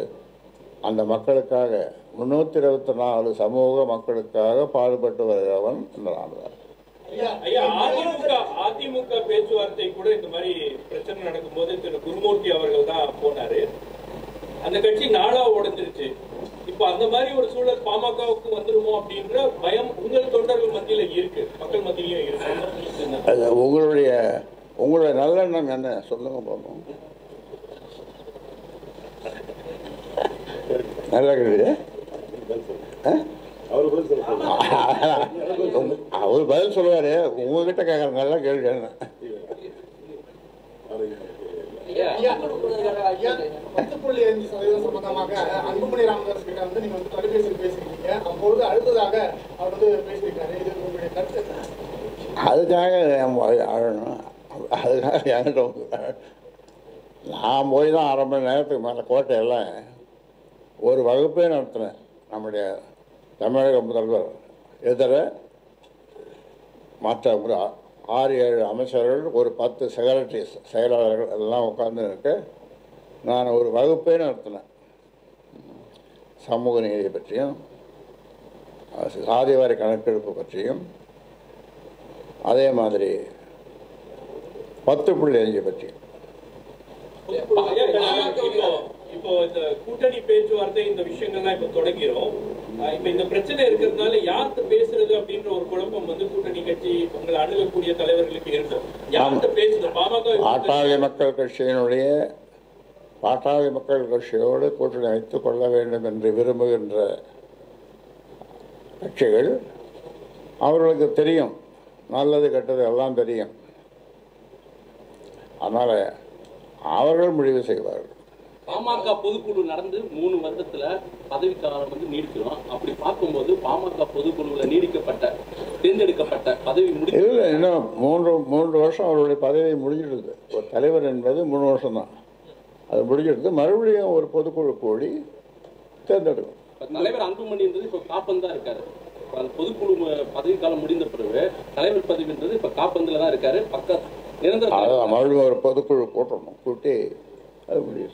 அந்த மக்களுக்காக 324 சமூக மக்களுக்காக பாடுபட்டு வருகிறவன் என்றான். அதிமுக பேச்சுவார்த்தை கூட இந்த மாதிரி பிரச்சனை நடக்கும்போது திரு குருமூர்த்தி அவர்கள் தான் போனாரு. அந்த கட்சி நாளா உடைஞ்சிருச்சு. இப்ப அந்த மாதிரி ஒரு சூழல் பாமகவுக்கு வந்துருமோ அப்படின்ற பயம் உங்கள் தொண்டர்கள் மத்தியில இருக்கு, மக்கள் மத்தியிலும் இருக்கு. உங்களுடைய நல்லெண்ணம் என்ன சொல்லுங்க பார்ப்போம். நல்லா கேள்வி. அவர் பதில் சொல்லுவாரு, உங்ககிட்ட கேட்கற நல்ல கேள்வி என்ன? 10.5% சம்பந்தமாக அன்புமணி ராமதாஸ் கிட்ட நீங்க தொலைபேசியில் பேசிருக்கீங்க. அப்பொழுது அடுத்ததாக அவர் பேசியிருக்காரு. இது உங்களுடைய கருத்து என்ன? அதுக்காக அழணும், அதுக்காக என்கிட்ட நான் போய் தான் 1/2 மணி நேரத்துக்கு மேலே கோட்டையெல்லாம் ஒரு வகுப்பே நடத்தினேன். நம்முடைய தமிழக முதல்வர் எதிர மற்ற ஒரு 6-7 அமைச்சர்கள், ஒரு 10 செக்ரட்டரிஸ், செயலாளர்கள் எல்லாம் உட்கார்ந்து இருக்க நான் ஒரு வகுப்பே நடத்தினேன். சமூக நீதி பற்றியும் சாதிவாரி கணக்கெடுப்பு பற்றியும் அதே மாதிரி 10.5 பற்றியும். இப்போ இந்த கூட்டணி பேச்சுவார்த்தை இந்த விஷயங்கள்லாம் இப்ப தொடங்கிறோம். இப்ப இந்த பிரச்சனை இருக்கிறதுனால யார்கிட்ட பேசுறது அப்படின்ற ஒரு குழப்பம் கூட்டணி கட்சி உங்களை அணுகக்கூடிய தலைவர்களுக்கு இருக்கும். யார்கிட்ட பேசுறது? பாமக பாட்டாளி மக்கள் கட்சியோடு கூட்டணி வைத்துக் கொள்ள வேண்டும் என்று விரும்புகின்ற கட்சிகள், அவர்களுக்கு தெரியும், நல்லது கெட்டது எல்லாம் தெரியும். அதனால அவர்கள் முடிவு செய்வார்கள். பாமக பொதுக்குழு நடந்து 3 வருடத்துல பதவிக்காலம் நீடிக்கிறோம். அப்படி பார்க்கும்போது பாமக பொதுக்குழுல தேர்ந்தெடுக்கப்பட்ட பதவி இல்லை, இன்னும் 3 வருஷம் அவருடைய பதவி முடிஞ்சிடுது. ஒரு தலைவர் என்பது 3 வருஷம் தான், அது முடிஞ்சிடுது. மறுபடியும் ஒரு பொதுக்குழு கூடி தேர்ந்தெடுக்கும். தலைவர் அன்புமணி என்றது இப்ப காப்பந்தான் இருக்காரு. பொதுக்குழு பதவிக்காலம் முடிந்த பிறகு தலைவர் பதவின்றது இப்ப காப்பந்துல தான் இருக்காரு. மறுபடியும் ஒரு பொதுக்குழு கூட்டணும், கூட்டி அது முடியும்.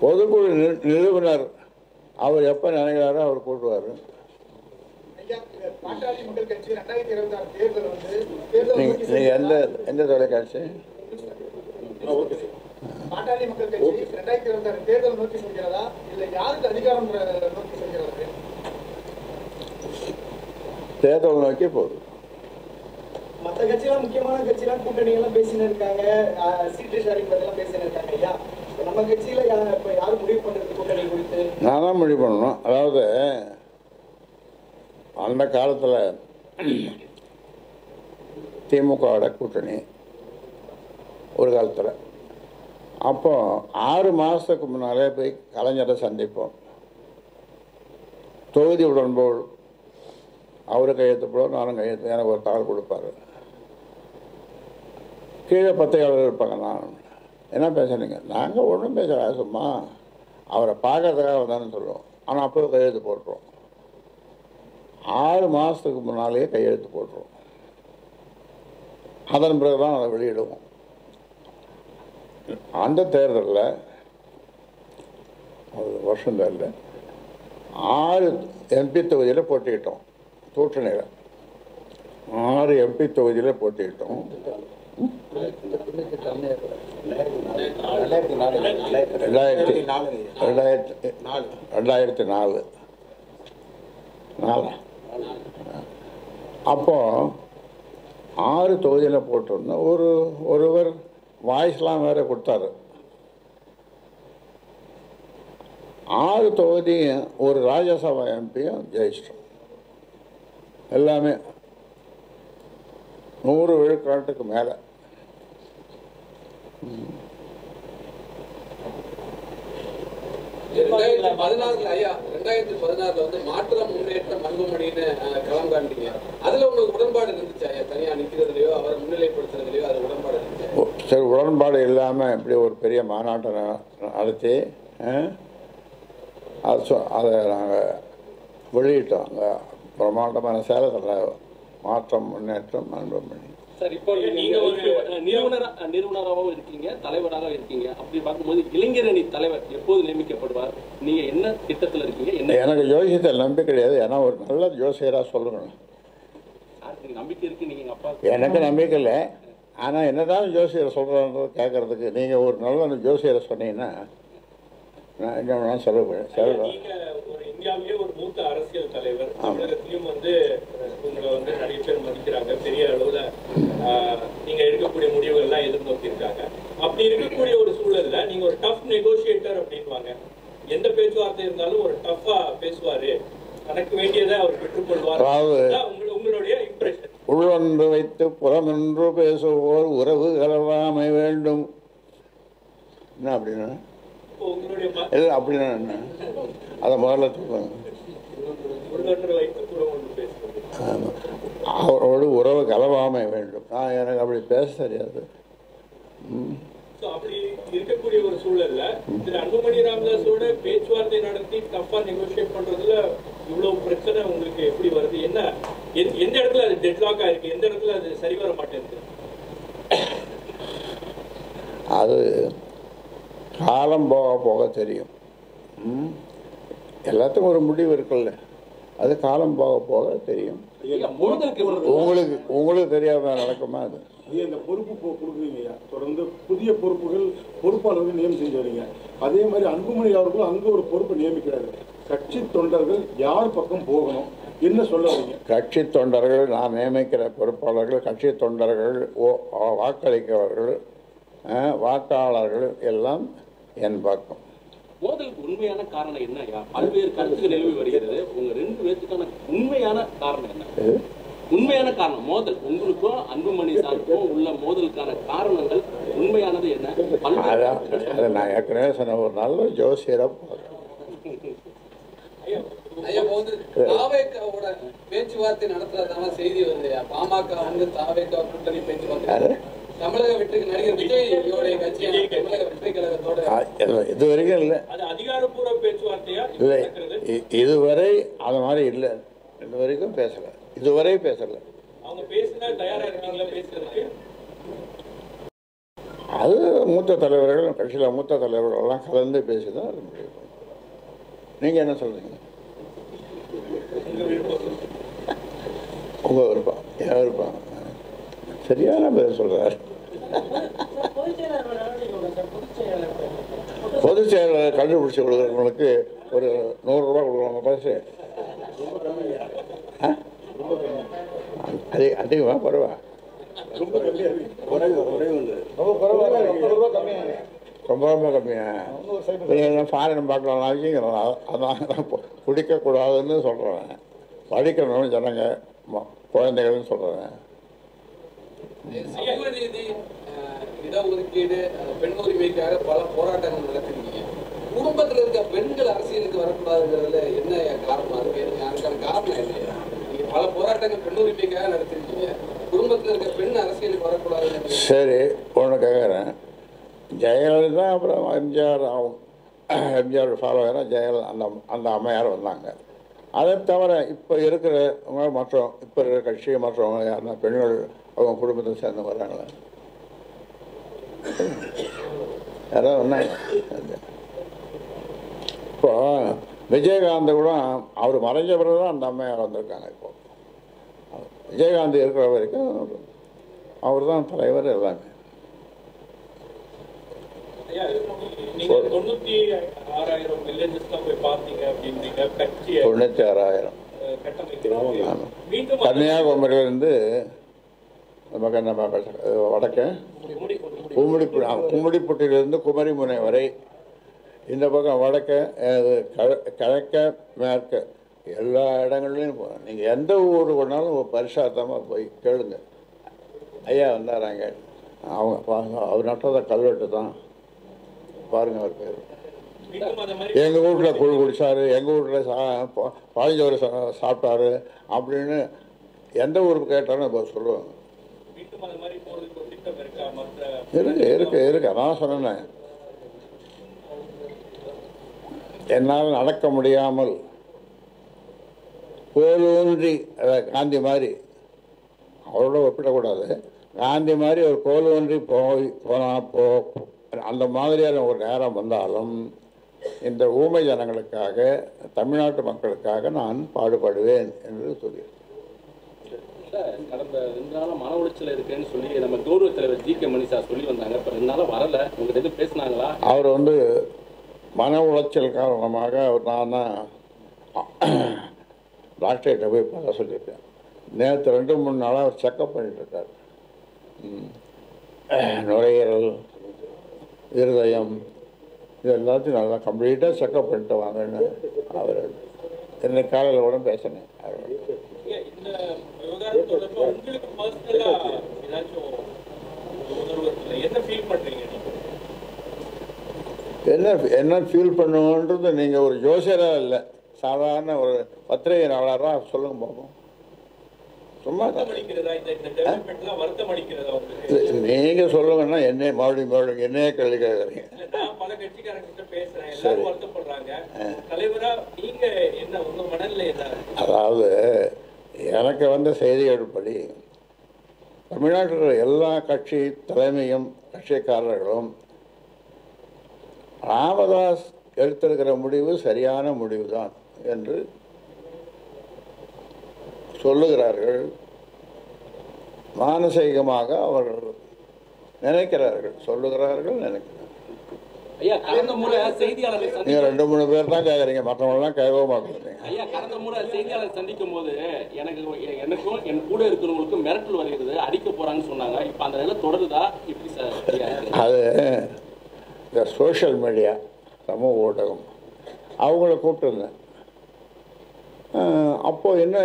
பொதுக்குழு நிறுவனர் அவர் எப்ப நினைக்கிறாரோ அவர் கூட்டுவாரு. நீங்க எந்த தொலைக்காட்சி? பாட்டாளி மக்கள் கட்சி 2026 தேர்தல் நோக்கி செல்கிறதா இல்ல யாருக்கு அதிகாரம் நோக்கி செல்கிறது? தேர்தல் நோக்கி போகுது. மற்ற கட்சியெல்லாம் முக்கியமான கட்சியெல்லாம் கூட்டணி எல்லாம் பேசின்னு இருக்காங்க, சீட்டு ஷேரிங் பத்திலாம் பேசின்னு இருக்காங்க ஐயா. நம்ம கட்சியில இப்ப யாரும் முடிவு பண்றது கூட்டணி குறித்து? நான் தான் முடிவு பண்ணணும். அதாவது அந்த காலத்தில் திமுகவோட கூட்டணி ஒரு காலத்தில், அப்போ 6 மாதத்துக்கு முன்னாலே போய் கலைஞரை சந்திப்போம். தொகுதி உடன்போடு அவரு கையெழுத்து போடுவோம், நானும் கையெழுத்து, எனக்கு ஒரு தாள் கொடுப்பாரு. கீழே பத்திரிகையாளர் இருப்பாங்க. நான் என்ன பேசுறீங்க? நாங்கள் ஒன்றும் பேசல, சும்மா அவரை பார்க்கறதுக்காக வந்தான்னு சொல்லுவோம். ஆனால் அப்போ கையெழுத்து போட்டுருவோம். 6 மாதத்துக்கு முன்னாலேயே கையெழுத்து போட்டுருவோம். அதன் பிறகு தான் அதை வெளியிடுவோம். அந்த தேர்தலில் ஒரு வருஷம் தேர்தலில் 6 எம்பி தொகுதியில் போட்டிக்கிட்டோம். கூட்டணியில் 6 எம்பி தொகுதியில் போட்டிக்கிட்டோம். 2004 அப்போ 6 தொகுதியில் போட்டிருந்தோம். ஒருவர் வாய்ஸ்லாம் வேற கொடுத்தாரு. 6 தொகுதியும் ஒரு ராஜ்யசபா எம்பியும் ஜெயிச்சிட்டோம். எல்லாமே 100 விழுக்காட்டுக்கு மேலே. ஐயா 2016 வந்து மாற்றம் முன்னேற்றம் அன்புமணின்னு களம் காண்டீங்க. அதுல உங்களுக்கு உடன்பாடு இருந்துச்சு ஐயா? தனியா நிக்கிறதுலயோ அவரை முன்னிலைப்படுத்துறதுலயோ அது உடன்பாடு இருந்துச்சு? சரி, உடன்பாடு இல்லாமல் இப்படி ஒரு பெரிய மாநாட்டை நடத்தி அதை நாங்கள் வெளியிட்டோம். அங்கே பிரமாண்டமான சேலத்தில் மாற்றம் முன்னேற்றம் அன்புமணி. சார், இப்போ நீங்க ஒரு நிறுவனராகவும் இருக்கீங்க, தலைவராக இருக்கீங்க. அப்படி பார்க்கும்போது இளைஞரணி தலைவர் எப்போது நியமிக்கப்படுவார்? நீங்க என்ன திட்டத்தில் இருக்கீங்க? என்ன? எனக்கு ஜோசியத்தில் நம்பிக்கை கிடையாது. ஏன்னா ஒரு நல்ல ஜோசியராக சொல்லணும். நம்பிக்கை இருக்கு. நீங்க அப்பா? எனக்கு நம்பிக்கை இல்லை. ஆனால் என்னதான் ஜோசியரை சொல்கிறன்றது கேட்கறதுக்கு நீங்கள் ஒரு நல்ல ஜோசியரை சொன்னீங்கன்னா நான் என்ன சொல்லுவேன். இந்தியாவிலே ஒரு மூத்த அரசியல் தலைவர், தமிழகத்திலும் உங்களை நிறைய பேர் மதிக்கிறாங்க. பெரிய அளவுல நீங்க எடுக்கக்கூடிய முடிவுகள் எல்லாம் எதிர்நோக்கி இருக்காங்க. அப்படி இருக்கக்கூடிய ஒரு சூழல்ல நீங்க ஒரு டஃப் நெகோசியேட்டர் அப்படின்வாங்க. எந்த பேச்சுவார்த்தை இருந்தாலும் ஒரு டஃபா பேசுவாரு, தனக்கு வேண்டியதை அவர் பெற்றுக்கொள்வார். உங்களுடைய இம்ப்ரெஷன்? உள்ளொன்று வைத்து புறமென்று பேசுவோர் உறவு கலவாமை வேண்டும். என்ன அப்படின்னா? இல்லை அப்படின்னா என்ன? அதை முதல்ல சொல்லுவாங்க. அவரோடு உறவு கலவாமை வேண்டும். எனக்கு அப்படி பேச தெரியாது. அப்படி இருக்கக்கூடிய ஒரு சூழல்ல திரு அன்புமணி ராமதாஸோட பேச்சுவார்த்தை நடத்தி டஃபா நெகோசியேட் பண்றதுல இவ்வளவு பிரச்சனை உங்களுக்கு எப்படி வருது? என்ன எந்த இடத்துல அது டெட்லாக்கா இருக்கு? எந்த இடத்துல அது சரி வர மாட்டேங்குது? அது காலம் போக போக தெரியும். எல்லாத்துக்கும் ஒரு முடிவு இருக்குல்ல, அது காலம் போக போக தெரியும். உங்களுக்கு தெரியாம நடக்குமா? அது இந்த பொறுப்பு கொடுக்குறீங்க, தொடர்ந்து புதிய பொறுப்பாளர்கள் நியமனம் செஞ்சு வரீங்க. அதே மாதிரி அன்புமணி அவர்களும் அங்கே ஒரு பொறுப்பை நியமிக்கிறாரு. கட்சி தொண்டர்கள் யார் பக்கம் போகணும், என்ன சொல்ல வரீங்க? கட்சி தொண்டர்கள், நான் நியமிக்கிற பொறுப்பாளர்கள், கட்சி தொண்டர்கள், வாக்களிக்கிறவர்கள், வாக்காளர்கள் எல்லாம் என் பக்கம். மோதலுக்கு உண்மையான காரணம் என்ன? பல்வேறு கருத்துக்கள் நிலவி வருகிறது. உங்க 2 பேருக்கான உண்மையான காரணம் என்ன? உண்மையான காரணம் மோதல் உங்களுக்கும் அன்புமணி சாருக்கும் உள்ள மோதலுக்கான காரணங்கள் உண்மையானது என்ன? அதை நான் ஏற்கனவே சொன்ன ஒரு நல்ல ஜோசியரை பேச்சுவார்த்தை நடத்துறதான செய்தி வந்து பாமக வந்து தாவேகா கூட்டணி பேச்சுவார்த்தை தமிழக வெற்றிக்கு நடிகர் விஜய் கட்சியான தமிழக வெற்றி கழகத்தோட இது வரைக்கும் இல்லை. அது அதிகாரப்பூர்வ பேச்சுவார்த்தையா? இல்லை, இதுவரை அது மாதிரி இல்லை. இது வரைக்கும் பேசல. இதுவரை பேசல. அவங்க பேசினா தயாரா இருக்கீங்களா பேசுறதுக்கு? அது மூத்த தலைவர்கள், கட்சியில் மூத்த தலைவர்கள் எல்லாம் கலந்து பேசிதான் அது முடியும். நீங்க என்ன சொல்றீங்க? உங்க விருப்பம், என் விருப்பம். சரியான பேர் சொல்றாரு. பொதுச் செயலாளர் கண்டுபிடிச்சி கொடுக்குறவங்களுக்கு ஒரு 100 ரூபா கொடுக்குறாங்க பரிசு. அதிகமாக பரவா ரொம்ப ரொம்ப கம்மியாக ஃபாரின் பார்க்கலாம் அதான் குடிக்கக்கூடாதுன்னு சொல்கிறேன். படிக்கணும்னு ஜனங்க குழந்தைகள்னு சொல்கிறேன். சமூக நீதி, இடஒதுக்கீடு, பெண் உரிமைக்காக பல போராட்டங்கள் நடத்திருக்கீங்க. குடும்பத்தில் இருக்க பெண்கள் அரசியலுக்கு வரக்கூடாதுங்கிறதுல என்ன காரணம்? அதுக்கான காரணம் என்ன? நீங்க பல போராட்டங்கள் பெண் உரிமைக்காக நடத்திருக்கீங்க, குடும்பத்தில் இருக்க பெண் அரசியலுக்கு வரக்கூடாது. சரி, ஒன்று கேட்குறேன். ஜெயலலிதா அப்புறம் எம்ஜிஆர் ஃபாலோவராக ஜெயலலிதா அந்த அம்மையார் வந்தாங்க. அதை தவிர இப்போ இருக்கிறவங்க மற்றவங்க இப்போ இருக்கிற கட்சி மற்றவங்க யாருன்னா பெண்கள் அவங்க குடும்பத்தை சேர்ந்து வர்றாங்களே யாராவது வந்தாங்க. இப்போ விஜயகாந்த் கூட அவர் மறைஞ்ச பிறகு தான் அந்த அம்மையார் வந்திருக்காங்க. இப்போ விஜயகாந்த் இருக்கிற வரைக்கும் அவர் தான் தலைவர் எல்லாமே. நீங்க 96,000 வில்லேஜஸ்லாம் போய் பார்த்தீங்க அப்படின்றீங்க. கட்சி 96,000 கன்னியாகுமரியிலிருந்து நம்ம வடக்க கும்மிடிப்பட்டியிலிருந்து குமரிமுனை வரை, இந்த பக்கம் வடக்க கிழக்க மேற்க எல்லா இடங்கள்லையும் நீங்கள் எந்த ஊர் கொண்டாலும் பரிசார்த்தமாக போய் கேளுங்க. ஐயா வந்தாராங்க, அவங்க பாருங்க, அவர் நட்டத கல்வெட்டு தான் பாருங்க. அவர் பேர் எங்கள் வீட்டில் குழு குடித்தார், எங்கள் வீட்டில் பாஞ்சோறு சாப்பிட்டாரு அப்படின்னு எந்த ஊருக்கு கேட்டாலும் இப்போ சொல்லுவாங்க. இருக்கு அதான் சொன்னேன். என்னால் நடக்க முடியாமல் கோலூன்றி, காந்தி மாதிரி அவரோட ஒப்பிடக்கூடாது, காந்தி மாதிரி ஒரு கோலூன்றி அந்த மாதிரியான ஒரு நேரம் வந்தாலும் இந்த ஊமை ஜனங்களுக்காக, தமிழ்நாட்டு மக்களுக்காக நான் பாடுபடுவேன் என்று சொல்லியிருக்கேன். கடந்த 2 நாளாக மன உளைச்சல் இருக்குன்னு சொல்லி நம்ம கௌரவ தலைவர் ஜி.கே. மணி சார் சொல்லி வந்தாங்க. இப்போ 2 நாளாக வரல, உங்கள்கிட்ட எதுவும் பேசினாங்களா? அவர் மன உளைச்சல் காரணமாக நான் தான் டாக்டர்கிட்ட போய் பார்க்க சொல்லியிருக்கேன். நேற்று 2-3 நாளாக அவர் செக்கப் பண்ணிட்டு இருக்கார். நுரையீரல், இருதயம், இது எல்லாத்தையும் நல்லா கம்ப்ளீட்டாக செக்கப் பண்ணிட்டு வாங்கன்னு அவர் இன்னைக்கு காலையில் கூட பேசினேன். என்ன ஃபீல் பண்ணுவோன்றது நீங்கள் ஒரு ஜோசியராக இல்லை, சாதாரண ஒரு பத்திரிகை நாளாராக சொல்லுங்க பார்ப்போம். சும்மா நீங்க சொல்லுங்கன்னா என்ன மறுபடியும் என்னையே கேள்வி கேட்குறீங்க. அதாவது எனக்கு வந்த செய்திகள் தமிழ்நாட்டில் எல்லா கட்சி தலைமையும் கட்சிக்காரர்களும் ராமதாஸ் எடுத்திருக்கிற முடிவு சரியான முடிவு தான் என்று சொல்லுகிறார்கள். மானசீகமாக அவர்கள் நினைக்கிறார்கள், சொல்லுகிறார்கள், நினைக்கிறார்கள். ஐயா, கடந்த முறை செய்தியாளர்கள் நீங்க 2-3 பேர் தான் கேட்குறீங்க, மற்றவங்களாம் கேட்கவே மாட்டேங்கிறீங்க. ஐயா, கடந்த முறை செய்தியாளர் சந்திக்கும் போது எனக்கும் என் கூட இருக்கிறவங்களுக்கும் மிரட்டல் வருகிறது, அடிக்க போறாங்கன்னு சொன்னாங்க. இப்போ அந்த நிலை தொடருதா? எப்படி சார்? அது இந்த சோஷியல் மீடியா, சமூக ஊடகம், அவங்கள கூப்பிட்டுருந்தேன். அப்போது என்ன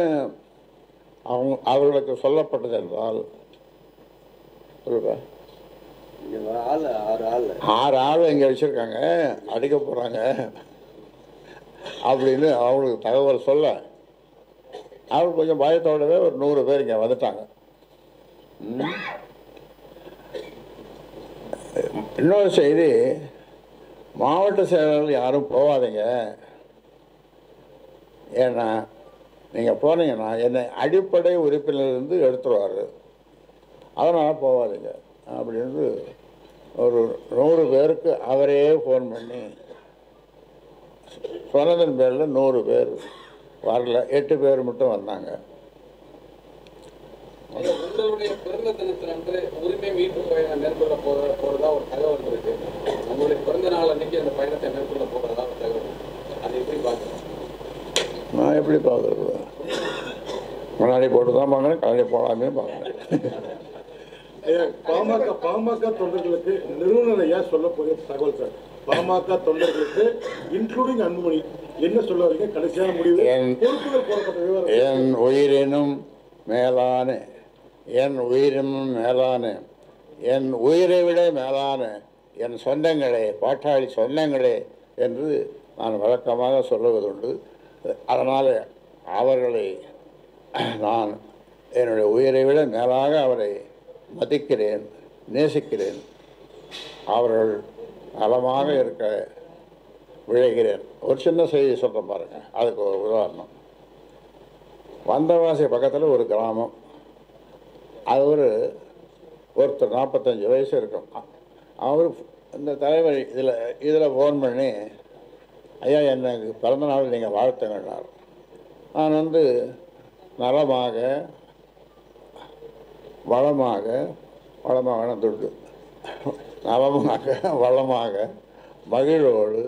அவர்களுக்கு சொல்லப்பட்டது என்றால், சொல்லுப்பா, 6 ஆள் இங்கே வச்சுருக்காங்க, அடிக்க போகிறாங்க அப்படின்னு அவங்களுக்கு தகவல் சொல்ல, அவங்க கொஞ்சம் பயத்தோடவே ஒரு 100 பேர் இங்கே வந்துட்டாங்க. இன்னொரு செய்தி, மாவட்ட செயலாளர்கள் யாரும் போகாதீங்க, ஏன்னா நீங்கள் போனீங்கன்னா என்னை அடிப்படை உறுப்பினர்லேருந்து எடுத்துருவார், அதனால் போகாதீங்க அப்படின்னு ஒரு 100 பேருக்கு அவரே ஃபோன் பண்ணி சொன்னதன் பேரில் 100 பேர் வரல, 8 பேர் மட்டும் வந்தாங்க. உங்களுடைய பிறந்த தினத்தினன்று உரிமை மீட்பு பயணம் மேற்கொள்ள போறதா ஒரு தகவல் இருக்கு. உங்களுடைய பிறந்த நாள் அன்னைக்கு அந்த பயணத்தை மேற்கொள்ள போகிறதா தகவல், அதை எப்படி பார்க்குறேன்? நான் எப்படி பார்க்குறது? முன்னாடி போட்டு தான் பார்க்குறேன், கண்ணாடி போடாமே பார்க்குறேன். பாமக தொண்டர்களுக்கு நிறுவனர் ஐயா சொல்ல போகிற தகவல் சார். பாமக தொண்டர்களுக்கு இன்க்ளூடிங் அன்புமணி என்ன சொல்ல வரீங்க? கடைசியான முடிவு பொறுப்புகள் போடப்பட்ட விவரம். என் உயிரினும் மேலான, என் உயிரினும் மேலான, என் உயிரை விட மேலான என் சொந்தங்களே, பாட்டாளி சொந்தங்களே என்று நான் வழக்கமாக சொல்லுவதுண்டு. அதனால் அவர்களை நான் என்னுடைய உயிரை விட மேலாக அவரை மதிக்கிறேன், நேசிக்கிறேன். அவர்கள் நலமாக இருக்க விழைகிறேன். ஒரு சின்ன செய்தி சொல்ல பாருங்க, அதுக்கு ஒரு உதாரணம். வந்தவாசி பக்கத்தில் ஒரு கிராமம். அது ஒருத்தர் 45 வயசு இருக்கும். அவர் இந்த தலைவர் இதில் ஃபோன் பண்ணி, ஐயா எனக்கு பிறந்தநாள் நீங்கள் வாழ்த்துங்கன்னார். நான் நலமாக வளமாக துட்டு நலமாக வளமாக மகிழோடு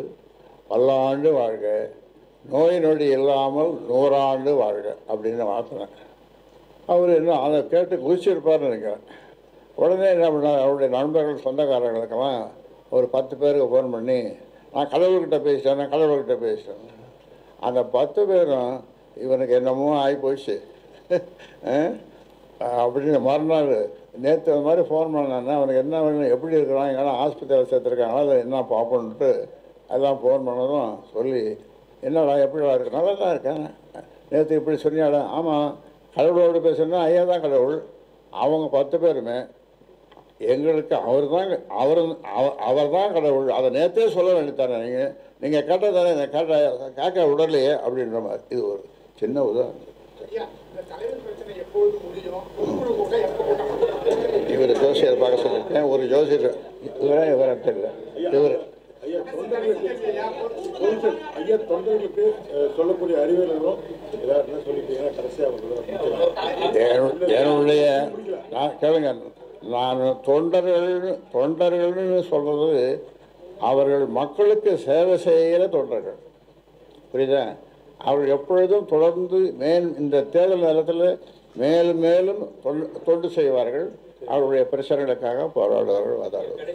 பல்லாண்டு வாழ்க, நோய் நொடி இல்லாமல் 100 ஆண்டு வாழ்க அப்படின்னு வாழ்த்துனேன். அவர் இன்னும் அதை கேட்டு குதிச்சிருப்பார்னு நினைக்கிறேன். உடனே என்ன பண்ணார், அவருடைய நண்பர்கள் சொந்தக்காரர்களுக்கெல்லாம் ஒரு 10 பேருக்கு ஃபோன் பண்ணி, நான் கடவுள்கிட்ட பேசிட்டேன். அந்த 10 பேரும் இவனுக்கு என்னமோ ஆகிப்போச்சு அப்படின்னு மறுநாள் நேற்று அது மாதிரி ஃபோன் பண்ணான்னா அவனுக்கு என்ன வேணும், எப்படி இருக்கிறான், எங்கன்னா ஆஸ்பத்திரியில் சேர்த்துருக்காங்களா, அதை என்ன பார்ப்போன்ட்டு எல்லாம் ஃபோன் பண்ணதும் சொல்லி, என்னடா எப்படிடா இருக்கு, நல்லா தான் இருக்கேன், நேற்று இப்படி சொன்னியாடா, ஆமாம் கடவுளோடு பேசுனா ஐயா தான் கடவுள், அவங்க 10 பேருமே எங்களுக்கு அவர் தான் கடவுள், அதை நேற்றே சொல்ல வேண்டியதானே, நீங்கள் கேட்டதானே, கேட்க விடலையே அப்படின்ற மாதிரி. இது ஒரு சின்ன உதாரணம். இவர் ஜோசியர் பார்க்க சொல்லியிருக்கேன். ஒரு ஜோசியர் இவரை தெரியல. ஐயா தொண்டர்களுக்கு சொல்லக்கூடிய அறிவுரைகளும் ஏதாவது சொல்லிட்டீங்கன்னா கடைசியாக என்னுடைய கேளுங்க, நான் தொண்டர்கள்னு சொல்றது அவர்கள் மக்களுக்கு சேவை செய்கிற தொண்டர்கள், புரியுதா? அவர்கள் எப்பொழுதும் தொடர்ந்து இந்த தேர்தல் நேரத்தில் மேலும் மேலும் தொண்டு செய்வார்கள், அவருடைய பிரச்சனைகளுக்காக போராடுவார்கள், வாதாடுவார்கள்.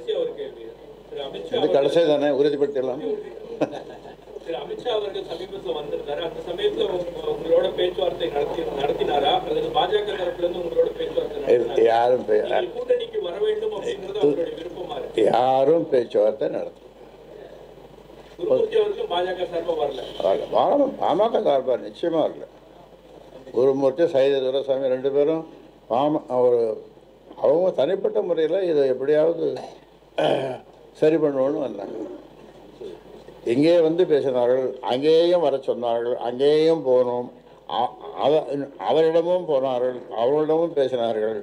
இது கடைசி தானே, உறுதிப்படுத்திடலாம். அமித்ஷா அவர்கள் சமீபத்தில் வந்திருந்தாரு, அந்த சமயத்தில் உங்களோட பேச்சுவார்த்தை நடத்தினாரா அல்லது பாஜக தரப்புல இருந்து உங்களோட பேச்சுவார்த்தை? யாரும் கூட்டணிக்கு வர வேண்டும் அப்படிங்கிறது அவருடைய விருப்பமா இருக்கு. யாரும் பேச்சுவார்த்தை நடத்தும். பாஜக சார்பாக வரல, பாமக சார்பாக நிச்சயமா வரல. குருமூர்த்தி சைத துரைசாமி 2 பேரும் அவங்க தனிப்பட்ட முறையில் இதை எப்படியாவது சரி பண்ணணும்னு வந்தாங்க. இங்கே பேசினார்கள், அங்கேயும் வர சொன்னார்கள், அங்கேயும் போனோம், அவரிடமும் போனார்கள், அவரிடமும் பேசினார்கள்.